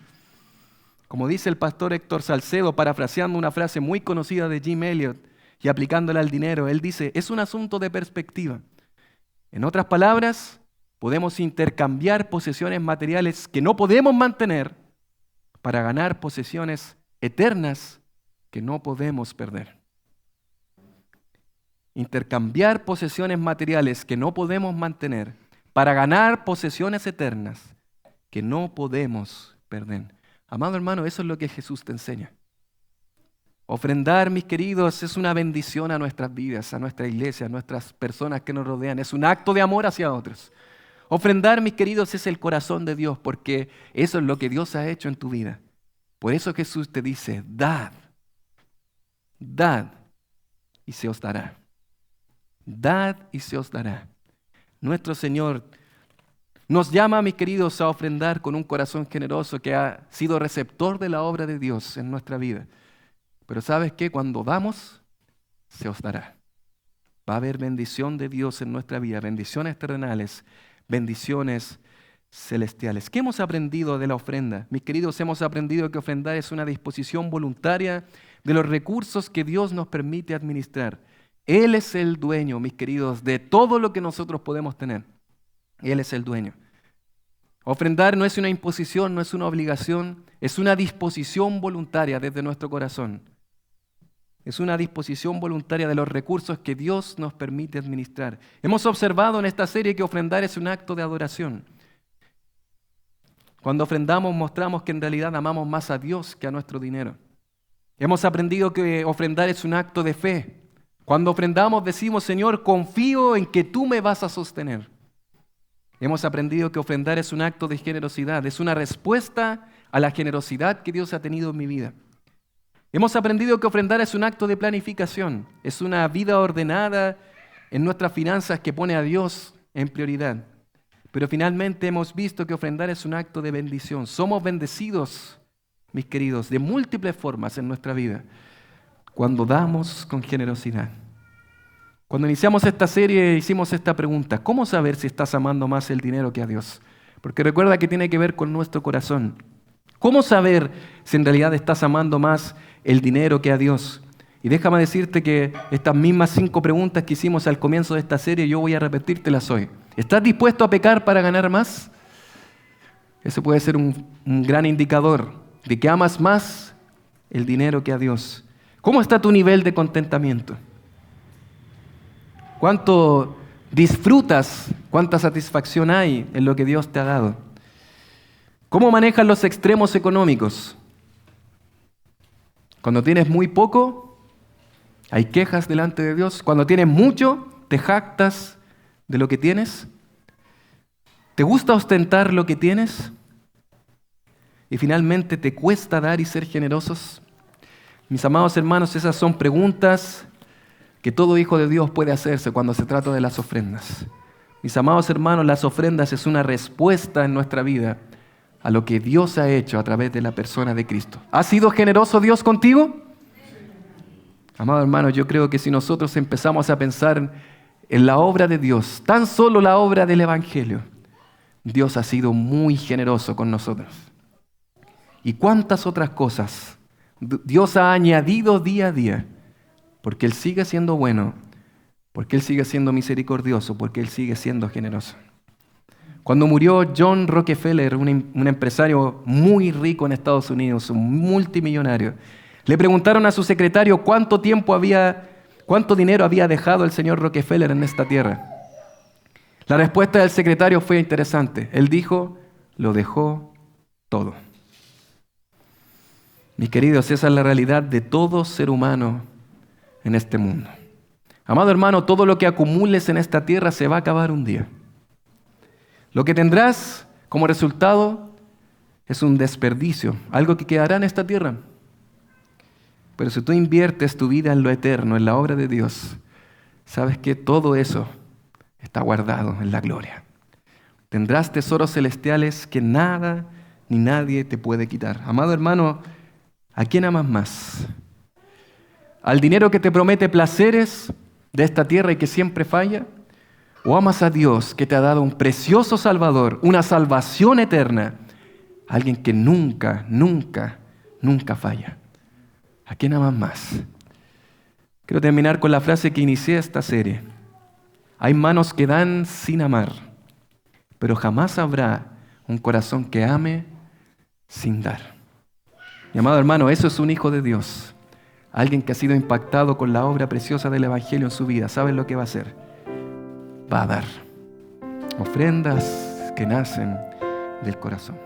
Como dice el pastor Héctor Salcedo, parafraseando una frase muy conocida de Jim Elliot y aplicándola al dinero, él dice, es un asunto de perspectiva. En otras palabras, podemos intercambiar posesiones materiales que no podemos mantener para ganar posesiones eternas que no podemos perder. Intercambiar posesiones materiales que no podemos mantener para ganar posesiones eternas que no podemos perder. Amado hermano, eso es lo que Jesús te enseña. Ofrendar, mis queridos, es una bendición a nuestras vidas, a nuestra iglesia, a nuestras personas que nos rodean. Es un acto de amor hacia otros. Ofrendar, mis queridos, es el corazón de Dios, porque eso es lo que Dios ha hecho en tu vida. Por eso Jesús te dice, dad, y se os dará. Dad y se os dará. Nuestro Señor nos llama, mis queridos, a ofrendar con un corazón generoso que ha sido receptor de la obra de Dios en nuestra vida. Pero ¿sabes qué? Cuando damos, se os dará. Va a haber bendición de Dios en nuestra vida, bendiciones terrenales, bendiciones celestiales. ¿Qué hemos aprendido de la ofrenda? Mis queridos, hemos aprendido que ofrendar es una disposición voluntaria de los recursos que Dios nos permite administrar. Él es el dueño, mis queridos, de todo lo que nosotros podemos tener. Él es el dueño. Ofrendar no es una imposición, no es una obligación, es una disposición voluntaria desde nuestro corazón. Es una disposición voluntaria de los recursos que Dios nos permite administrar. Hemos observado en esta serie que ofrendar es un acto de adoración. Cuando ofrendamos mostramos que en realidad amamos más a Dios que a nuestro dinero. Hemos aprendido que ofrendar es un acto de fe. Cuando ofrendamos decimos, Señor, confío en que tú me vas a sostener. Hemos aprendido que ofrendar es un acto de generosidad, es una respuesta a la generosidad que Dios ha tenido en mi vida. Hemos aprendido que ofrendar es un acto de planificación, es una vida ordenada en nuestras finanzas que pone a Dios en prioridad. Pero finalmente hemos visto que ofrendar es un acto de bendición. Somos bendecidos, mis queridos, de múltiples formas en nuestra vida, cuando damos con generosidad. Cuando iniciamos esta serie hicimos esta pregunta: ¿cómo saber si estás amando más el dinero que a Dios? Porque recuerda que tiene que ver con nuestro corazón. ¿Cómo saber si en realidad estás amando más el dinero que a Dios? Y déjame decirte que estas mismas 5 preguntas que hicimos al comienzo de esta serie, yo voy a repetírtelas hoy. ¿Estás dispuesto a pecar para ganar más? Ese puede ser un gran indicador de que amas más el dinero que a Dios. ¿Cómo está tu nivel de contentamiento? ¿Cuánto disfrutas? ¿Cuánta satisfacción hay en lo que Dios te ha dado? ¿Cómo manejas los extremos económicos? Cuando tienes muy poco, hay quejas delante de Dios. Cuando tienes mucho, te jactas de lo que tienes. ¿Te gusta ostentar lo que tienes? Y finalmente, ¿te cuesta dar y ser generosos? Mis amados hermanos, esas son preguntas que todo hijo de Dios puede hacerse cuando se trata de las ofrendas. Mis amados hermanos, las ofrendas es una respuesta en nuestra vida a lo que Dios ha hecho a través de la persona de Cristo. ¿Ha sido generoso Dios contigo? Amado hermano, yo creo que si nosotros empezamos a pensar en la obra de Dios, tan solo la obra del Evangelio, Dios ha sido muy generoso con nosotros. ¿Y cuántas otras cosas Dios ha añadido día a día? Porque Él sigue siendo bueno, porque Él sigue siendo misericordioso, porque Él sigue siendo generoso. Cuando murió John Rockefeller, un empresario muy rico en Estados Unidos, un multimillonario, le preguntaron a su secretario cuánto dinero había dejado el señor Rockefeller en esta tierra. La respuesta del secretario fue interesante. Él dijo: lo dejó todo. Mis queridos, esa es la realidad de todo ser humano en este mundo. Amado hermano, todo lo que acumules en esta tierra se va a acabar un día. Lo que tendrás como resultado es un desperdicio, algo que quedará en esta tierra. Pero si tú inviertes tu vida en lo eterno, en la obra de Dios, sabes que todo eso está guardado en la gloria. Tendrás tesoros celestiales que nada ni nadie te puede quitar. Amado hermano, ¿a quién amas más? ¿Al dinero que te promete placeres de esta tierra y que siempre falla? ¿O amas a Dios que te ha dado un precioso Salvador, una salvación eterna? Alguien que nunca, nunca, nunca falla. ¿A quién amas más? Quiero terminar con la frase que inicié esta serie. Hay manos que dan sin amar, pero jamás habrá un corazón que ame sin dar. Mi amado hermano, eso es un hijo de Dios. Alguien que ha sido impactado con la obra preciosa del Evangelio en su vida. ¿Saben lo que va a hacer? Va a dar ofrendas que nacen del corazón.